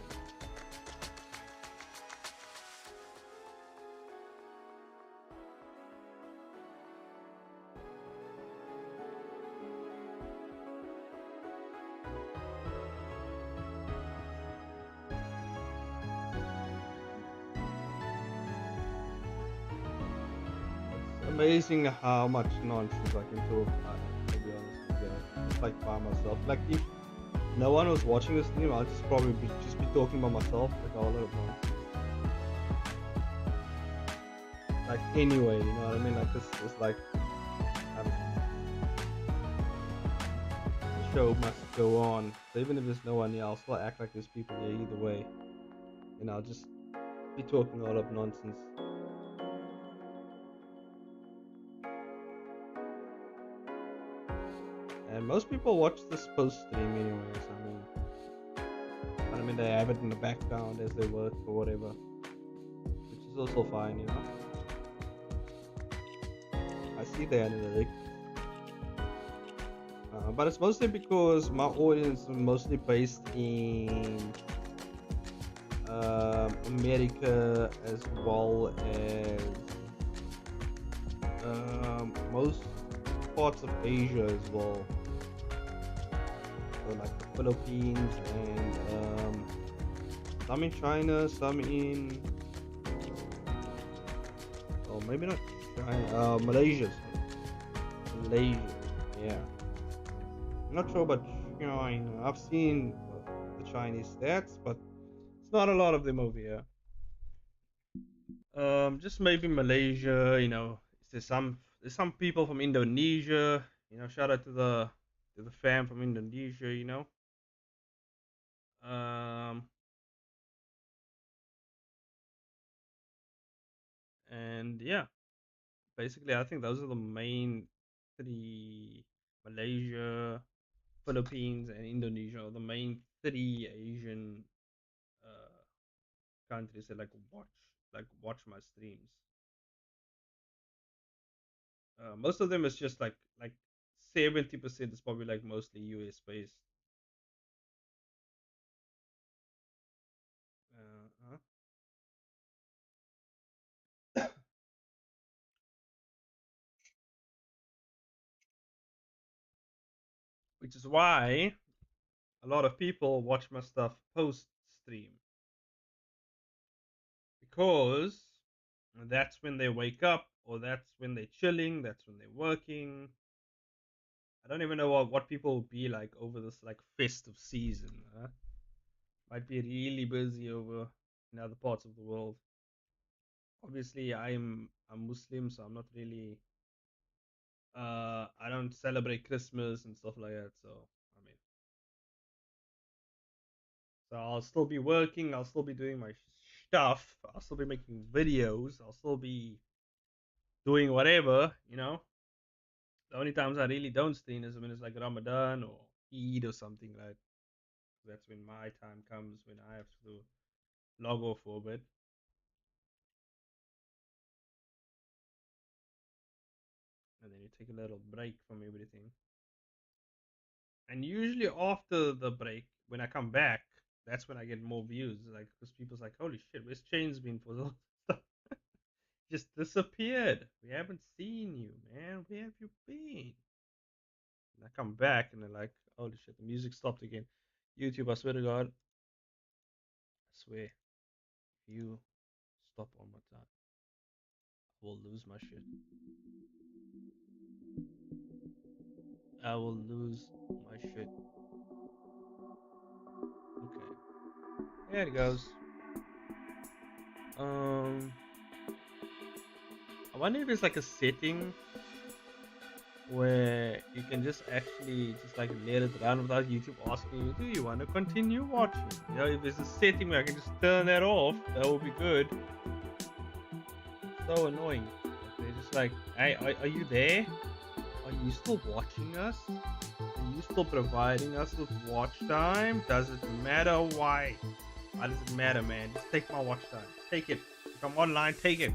It's amazing how much nonsense I can talk. To be honest with you, just like by myself. Like if no one was watching this stream, I'd just probably just be talking by myself, like a whole lot of nonsense. Like anyway, you know what I mean? Like this is like um, the show must go on. So even if there's no one here, I'll still act like there's people here either way. And I'll just be talking a lot of nonsense. And most people watch this post stream anyways. I mean they have it in the background as they work or whatever, which is also fine, you know. I see the analytics, but it's mostly because my audience is mostly based in America as well as most parts of Asia as well. So like the Philippines and some in China, some in oh maybe not China, Malaysia. Malaysia, yeah. I'm not sure about China. I've seen the Chinese stats, but it's not a lot of them over here. Just maybe Malaysia. You know, there's some people from Indonesia. You know, shout out to the fam from Indonesia. You know, um, and yeah, basically I think those are the main three: Malaysia, Philippines, and Indonesia are the main three Asian uh, countries that like watch my streams. Most of them is just like 70% is probably like mostly US based. Uh, which is why a lot of people watch my stuff post stream because that's when they wake up or that's when they're chilling, that's when they're working. I don't even know what people will be like over this like festive season. Might be really busy over in other parts of the world. Obviously, I'm Muslim, so I'm not really. I don't celebrate Christmas and stuff like that. So I mean, so I'll still be working. I'll still be doing my stuff. I'll still be making videos. I'll still be doing whatever. You know, the only times I really don't stream is when it's like Ramadan or Eid or something, right? That's when my time comes when I have to log off for a bit, and then you take a little break from everything. And usually after the break, when I come back, that's when I get more views. Like, because people's like, "Holy shit, where's Chains been for the stuff? Just disappeared. We haven't seen you, man. Where have you been?" And I come back, and they're like, "Holy shit, the music stopped again." YouTube, I swear to God, I swear, if you stop one more time, I will lose my shit. I will lose my shit. Okay. There it goes. I wonder if it's like a setting where you can just actually just like let it run without YouTube asking you, do you want to continue watching? You know, if there's a setting where I can just turn that off, that would be good. So annoying. They're just like, hey, are you there? Are you still watching us? Are you still providing us with watch time? Does it matter why? Why does it matter, man? Just take my watch time. Take it. If I'm online, take it.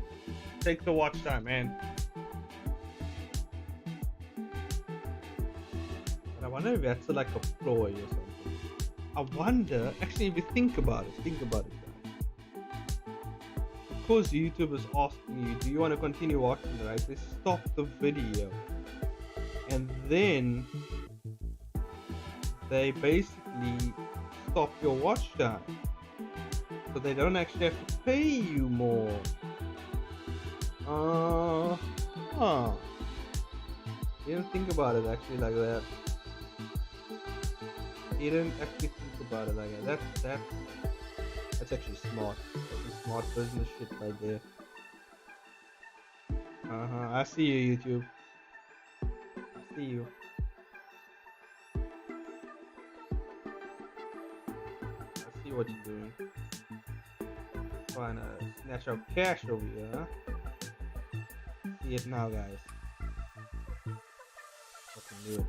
Take the watch time, man. But I wonder if that's like a ploy or something. I wonder, actually, if you think about it, guys. Because YouTube is asking you, do you want to continue watching, right? They stop the video. And then they basically stop your watch time. So they don't actually have to pay you more. You didn't think about it actually like that. You didn't actually think about it like that. That's actually smart. That's a smart business shit right there. I see you, YouTube. I see you. I see what you're doing. Trying to snatch up cash over here, huh? See it now, guys. Fucking do it.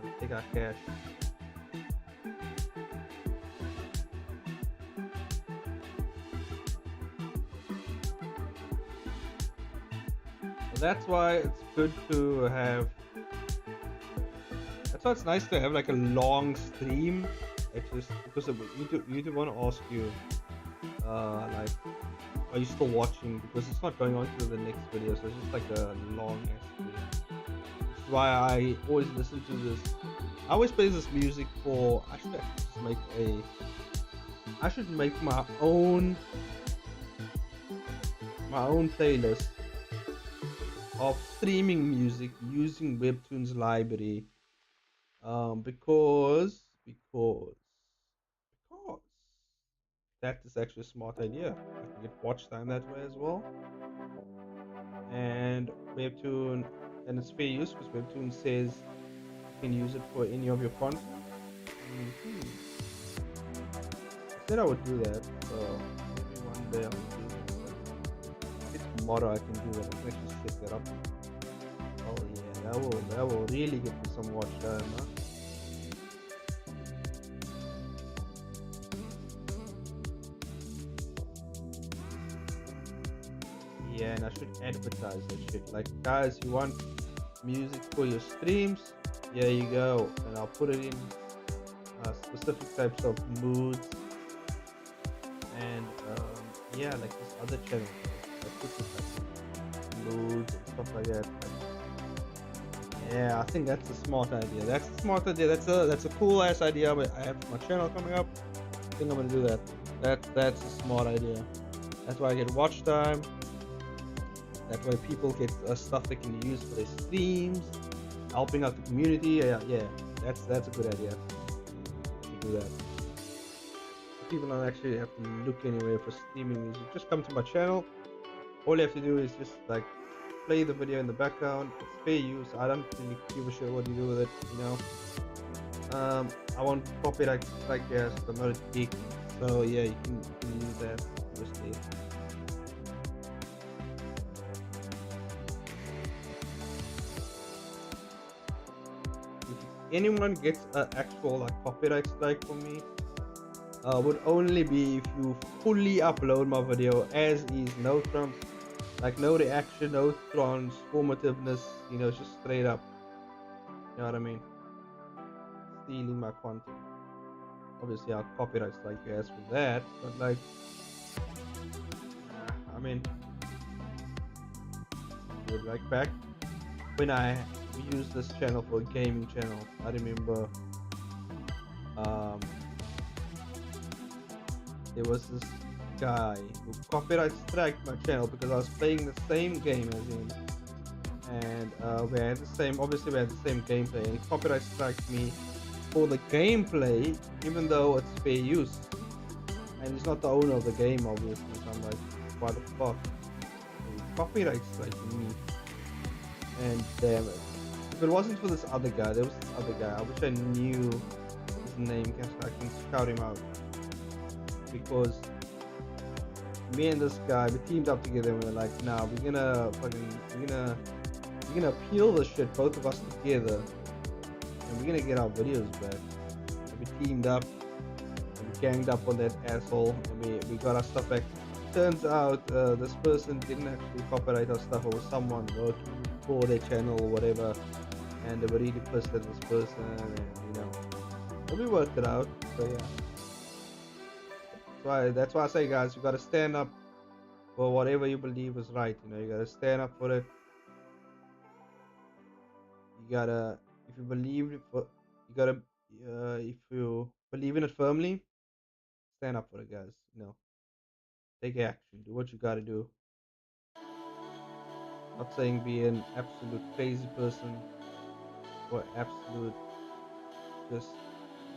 Let's take our cash. So that's why it's good to have. That's why it's nice to have like a long stream. It's just because of YouTube want to ask you, like, are you still watching? Because it's not going on to the next video, so it's just like a long ass stream. Which is why I always listen to this. I always play this music for. I should actually just make a. I should make my own playlist of streaming music using Webtoon's library. Because that is actually a smart idea. I can get watch time that way as well. And Webtoon, and it's fair use because Webtoon says you can use it for any of your content. I said I would do that, so maybe one day I'll do that. Maybe tomorrow I can do that. I can actually set that up. Oh yeah, that will really get me some watch time, huh? Yeah, and I should advertise that shit. Like, guys, you want music for your streams? Here you go. And I'll put it in specific types of moods. And yeah, like this other channel. I put this like moods and stuff like that. Yeah, I think that's a smart idea. That's a smart idea. That's a cool ass idea. But I have my channel coming up. I think I'm gonna do that. That's a smart idea. That's why I get watch time. That way people get stuff they can use for their streams, helping out the community. Yeah, that's a good idea. To do that. People don't actually have to look anywhere for streaming music. Just come to my channel. All you have to do is just like play the video in the background. It's fair use. I don't really give a shit what you do with it, you know. I won't copyright strike yes, I'm not a geek. So yeah, you can use that obviously. Anyone gets an actual like copyright strike from me would only be if you fully upload my video as is, no trumps, like no reaction, no transformativeness, you know, just straight up, you know what I mean, stealing my content. Obviously I'll copyright strike you as for that, but like I mean, like back when I use this channel for a gaming channel, I remember there was this guy who copyright striked my channel because I was playing the same game as him, and we had the same. Obviously, we had the same gameplay, and he copyright strikes me for the gameplay, even though it's fair use, and he's not the owner of the game, obviously. So I'm like, what the fuck? And he copyright striking me, and damn it! If it wasn't for this other guy, there was this other guy. I wish I knew his name, so I can shout him out, because me and this guy, we teamed up together and we were like, nah, we're gonna appeal this shit, both of us together, and we're gonna get our videos back. And we teamed up and we ganged up on that asshole, and we got our stuff back. Turns out this person didn't actually copyright our stuff. It was someone working for their channel or whatever, and they were really pissed at this person, and but we worked it out. So yeah, that's why I say, guys, you gotta stand up for whatever you believe is right. You gotta stand up for it. You gotta, if you believe it, you gotta, if you believe in it firmly, stand up for it, guys. Take action, do what you gotta do. Not saying be an absolute crazy person or absolute just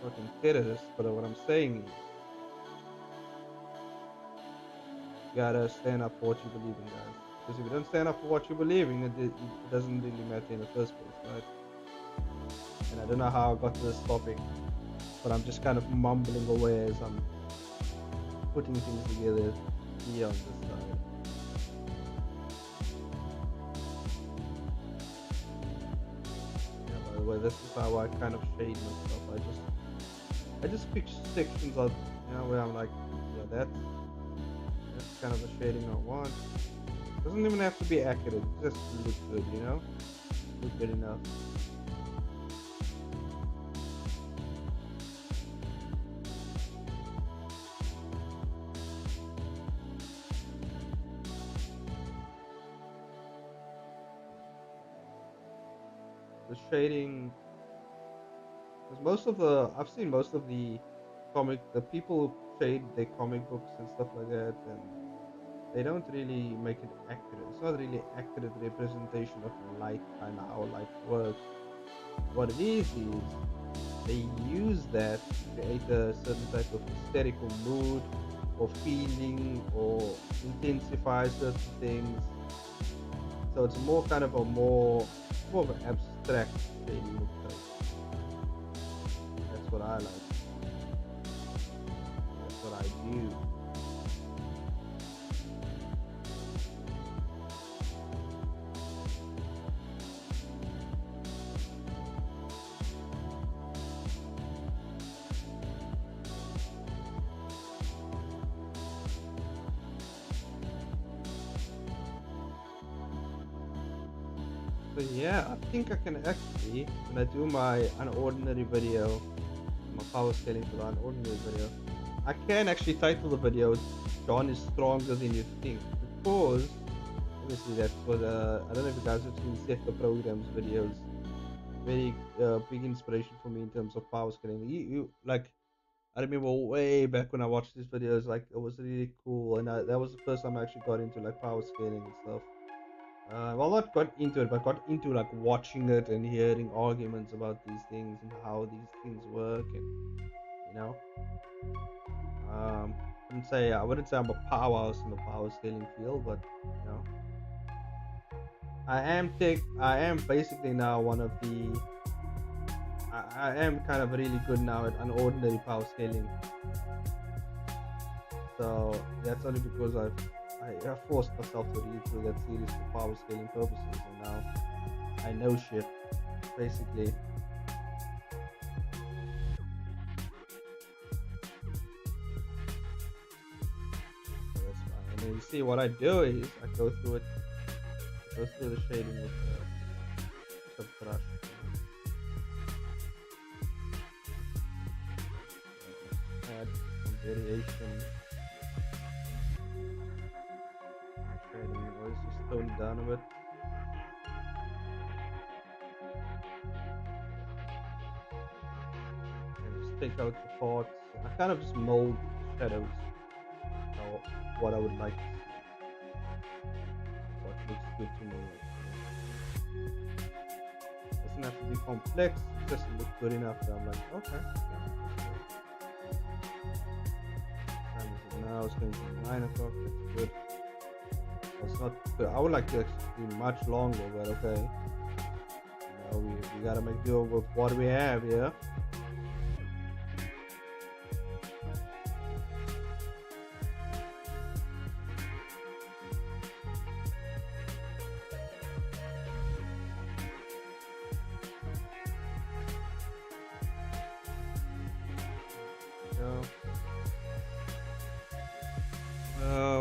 fucking terrorist, but what I'm saying is, you gotta stand up for what you believe in, guys. Because if you don't stand up for what you believe in, it doesn't really matter in the first place, right? And I don't know how I got to this topic, but I'm just kind of mumbling away as I'm putting things together here on this side. Yeah, by the way, this is how I kind of shade myself. I just pick sections of, where I'm like, yeah, that's kind of the shading I want. Doesn't even have to be accurate, it just look good, look good enough. The shading, because I've seen most of the people who shade their comic books and stuff like that, and they don't really make it accurate. It's not really accurate representation of light, kind of how light works. What it is they use that to create a certain type of hysterical mood or feeling or intensify certain things. So it's more kind of more of an abstract shading of type. That's what I like. That's what I do. So yeah, I think I can actually, when I do my unordinary video, my power scaling for the unordinary video, I can actually title the video "John is stronger than you think," because obviously that's what I don't know if you guys have seen Seth the Program's videos. Very big inspiration for me in terms of power scaling. You like, I remember way back when I watched these videos, like it was really cool, and that was the first time I actually got into like power scaling and stuff. Well, not got into it, but got into like watching it and hearing arguments about these things and how these things work, and you know, I wouldn't say I'm a powerhouse in the power scaling field, but you know, I am basically now one of the, I am kind of really good now at unordinary power scaling. So that's only because I forced myself to read through that series for power scaling purposes, and now I know shit, basically. So that's fine. And then you see what I do is I go through it, go through the shading with a brush. Add some variation. Try the noise, just tone it down a bit. And just take out the parts. I kind of just mold shadows. What I would like to see. What looks good to me. doesn't have to be complex, it just looks good enough. So I'm like, okay. Time is it now? It's going to be 9 o'clock. That's good. Well, it's not good. I would like to actually be much longer, but okay. You know, we gotta make do with what we have here.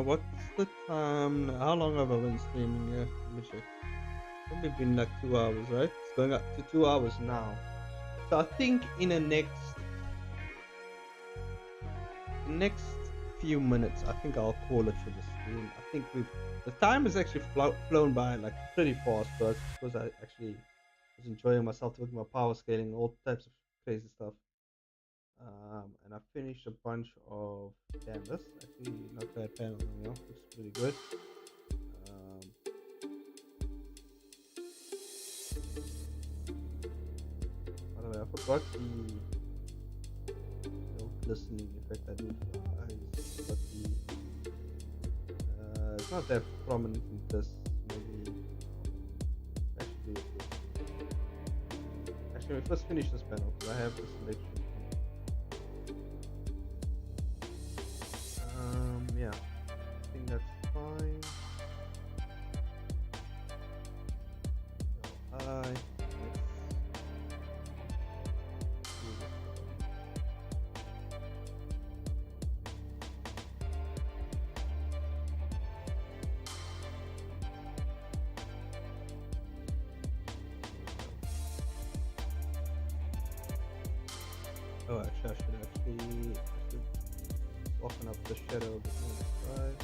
What's the time? How long have I been streaming here? Let me check. Probably been like 2 hours, right? It's going up to 2 hours now. So I think in the next few minutes, I think I'll call it for the stream. I think the time has actually flown by like pretty fast, but because I actually was enjoying myself with my power scaling, all types of crazy stuff. And I finished a bunch of canvas. Actually, not bad panel, you know, looks pretty good. By the way, I forgot the glistening effect I did for the eyes, but it's not that prominent in this. Maybe actually, we first finish this panel because I have the selection. Yeah, I think that's fine. So oh, actually, I should soften up the shadow a bit more on the side.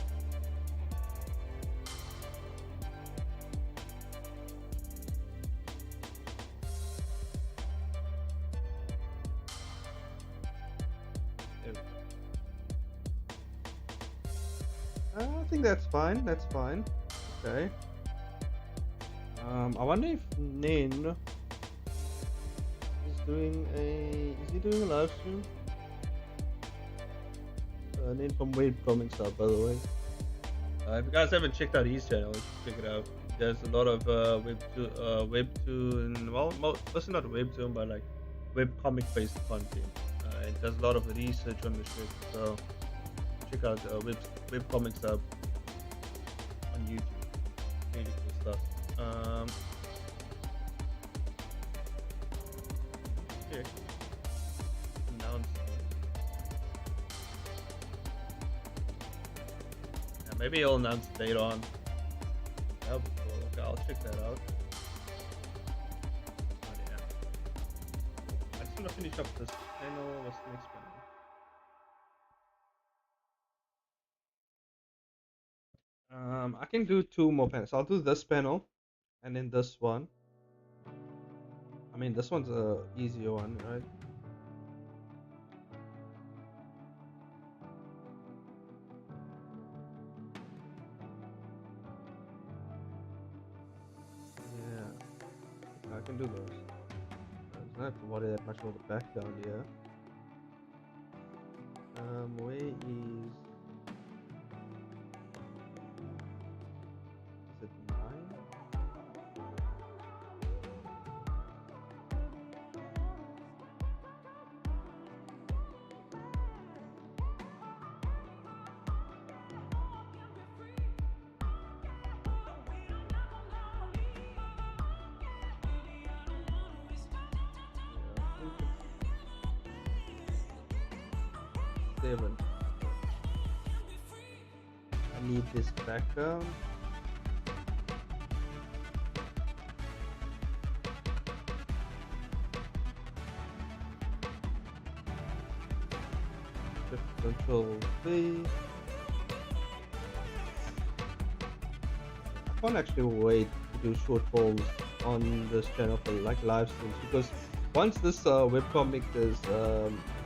I think that's fine. That's fine. Okay. I wonder if Nin is doing a live stream? Nin from Webcomics, by the way. If you guys haven't checked out his channel, you should check it out. There's a lot of webtoon. Well, mostly not webtoon, but like webcomic based content. It does a lot of research on the shit. So check out webcomics on YouTube. Really cool stuff. Okay. Announcement. Yeah, maybe he'll announce the date on. That'll be cool. Okay, I'll check that out. Oh, yeah. I just want to finish up this panel. What's the next panel? I can do 2 more panels. I'll do this panel and then this one. I mean, this one's a easier one, right? Yeah, I can do those. I don't have to worry that much about the background here. Where is it 9? Yeah, I think it's 7. I need this background. Control V. I can't actually wait to do short forms on this channel for like live streams, because once this webcomic is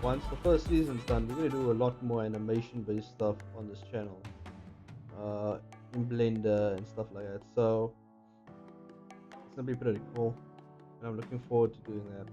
once the first season's done, we're gonna do a lot more animation based stuff on this channel, in Blender and stuff like that. So it's gonna be pretty cool. and I'm looking forward to doing that.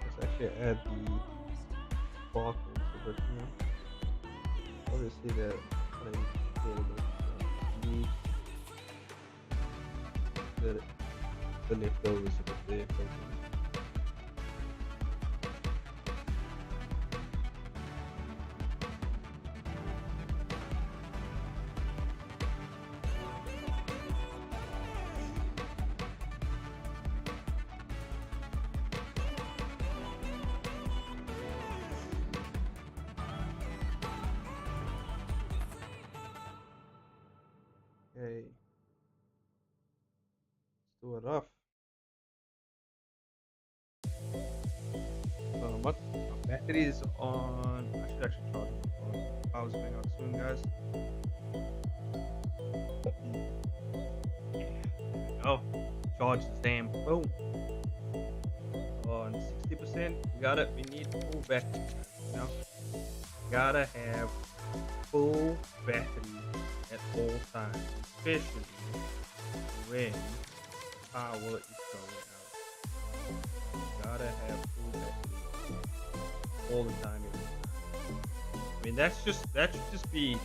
Let's actually add the sparkles so that, obviously they're kind of available. Leave the leftovers a bit there. Okay, let's do it off. My battery is on. I should actually charge my phone. Power's going out soon, guys. Oh, charge the same. Boom. On 60%. We got it. We need full battery. Gotta have full battery at all times, especially when power is going out. Gotta have full battery all the time, every time. I mean, that should just be, that should just be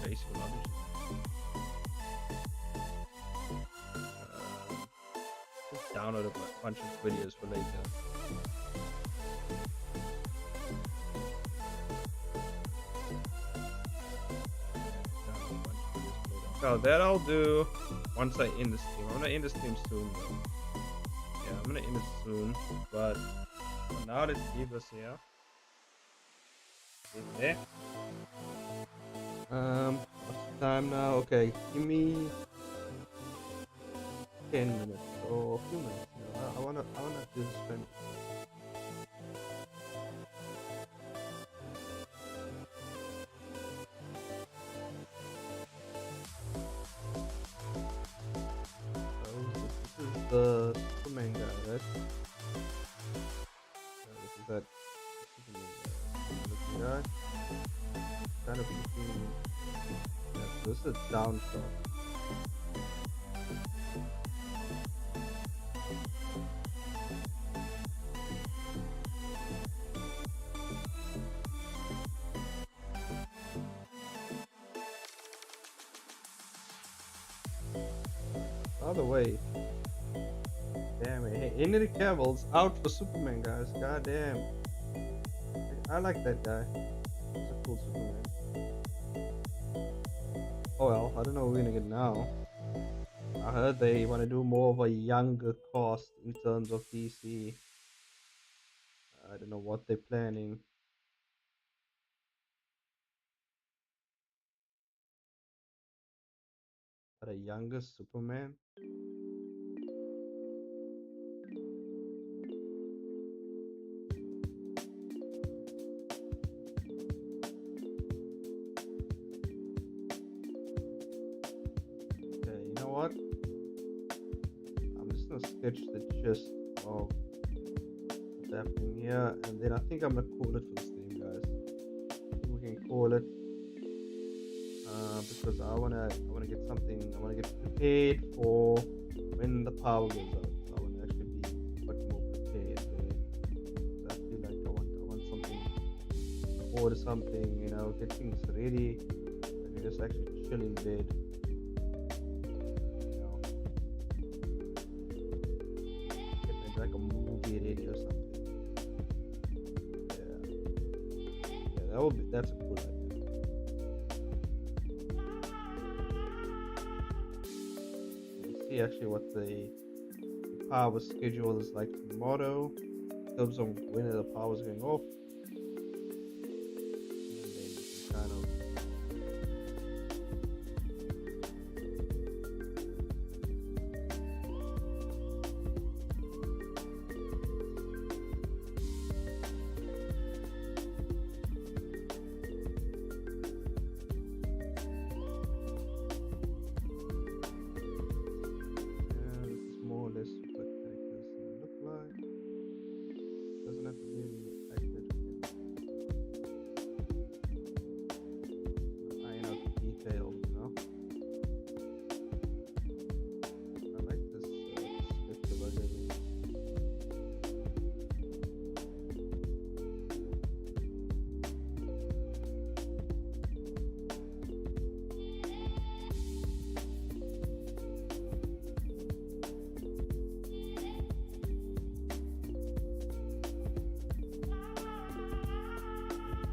basic knowledge. Just download a bunch of videos for later. So that I'll do once I end the stream. I'm gonna end the stream soon though. Yeah, I'm gonna end it soon. But for now, let's leave this here. Leave it there. What's the time now? Okay, give me 10 minutes or a few minutes. I wanna do this spend. This is the Superman guy, right? This is that Superman guy. Kind of looking. Yeah, this is a down shot. By the way, damn it, hey, Henry Cavill's out for Superman, guys. God damn. I like that guy. He's a cool Superman. Oh well, I don't know what we're gonna get now. I heard they want to do more of a younger cast in terms of DC. I don't know what they're planning. But a younger Superman? Okay, you know what? I'm just gonna sketch the gist of what's happening here, and then I think I'm gonna call it for the stream, guys. I think we can call it because I wanna get something. I wanna get prepared for when the power goes out. I wanna actually be a bit more prepared. I feel like I want something, order something, get things ready. I can just actually chill in bed. Get maybe like a movie ready or something. Yeah, that's a cool idea. See actually what the power schedule is like tomorrow in terms of when the power is going off, and then you can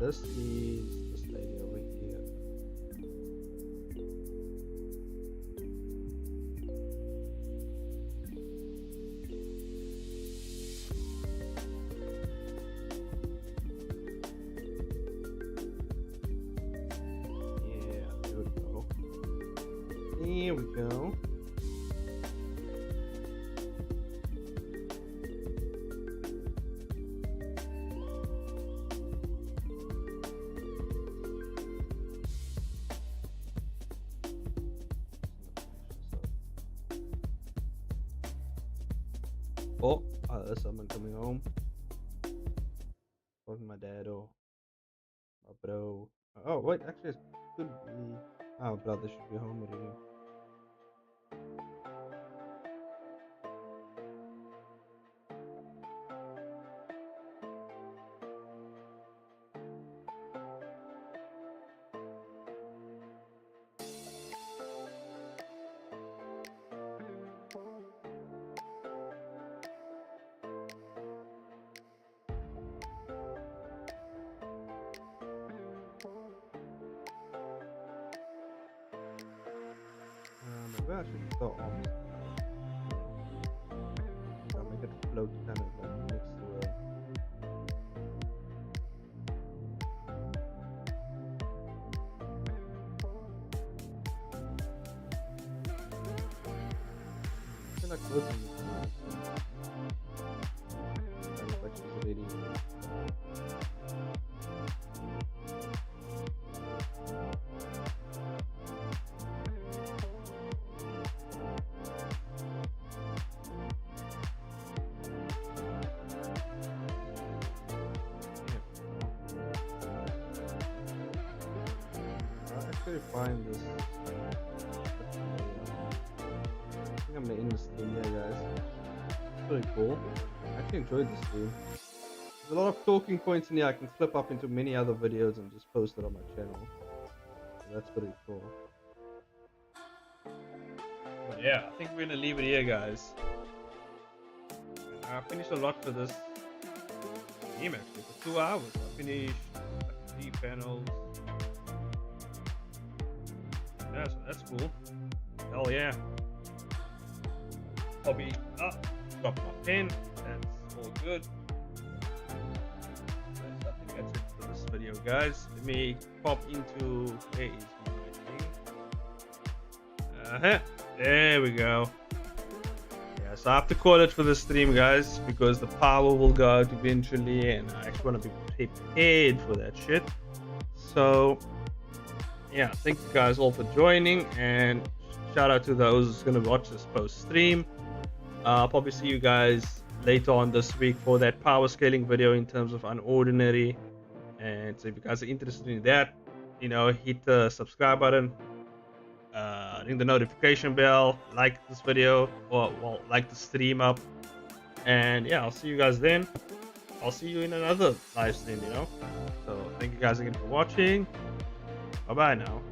this is this lady over here. Yeah, there we go. Here we go. Oh, there's someone coming home. Probably my dad or my bro. Oh, wait, actually, it could be. Oh, brother should be home already. Maybe I should start on this. I'll make it float kind of like next to it. I feel like both of these ones. Kind of like she's ready. I actually find this. I think I'm gonna end the stream here, guys. It's pretty cool. I actually enjoyed this stream. There's a lot of talking points in here. I can flip up into many other videos and just post it on my channel. So that's pretty cool. But yeah, I think we're gonna leave it here, guys. I finished a lot for this game actually. For 2 hours, I finished like 3 panels. Yeah, so that's cool. Hell yeah. Hobby up, drop my pen. That's all good. I think that's it for this video, guys. Let me pop into where is my thing? There we go. Yeah, so I have to call it for the stream, guys, because the power will go out eventually, and I actually want to be prepared for that shit. So yeah, thank you guys all for joining, and shout out to those who's gonna watch this post stream. I'll probably see you guys later on this week for that power scaling video in terms of Unordinary. And so if you guys are interested in that, you know, hit the subscribe button, ring the notification bell, like this video, or well, like the stream up. And yeah, I'll see you guys then. I'll see you in another live stream, you know. So thank you guys again for watching. Bye bye now.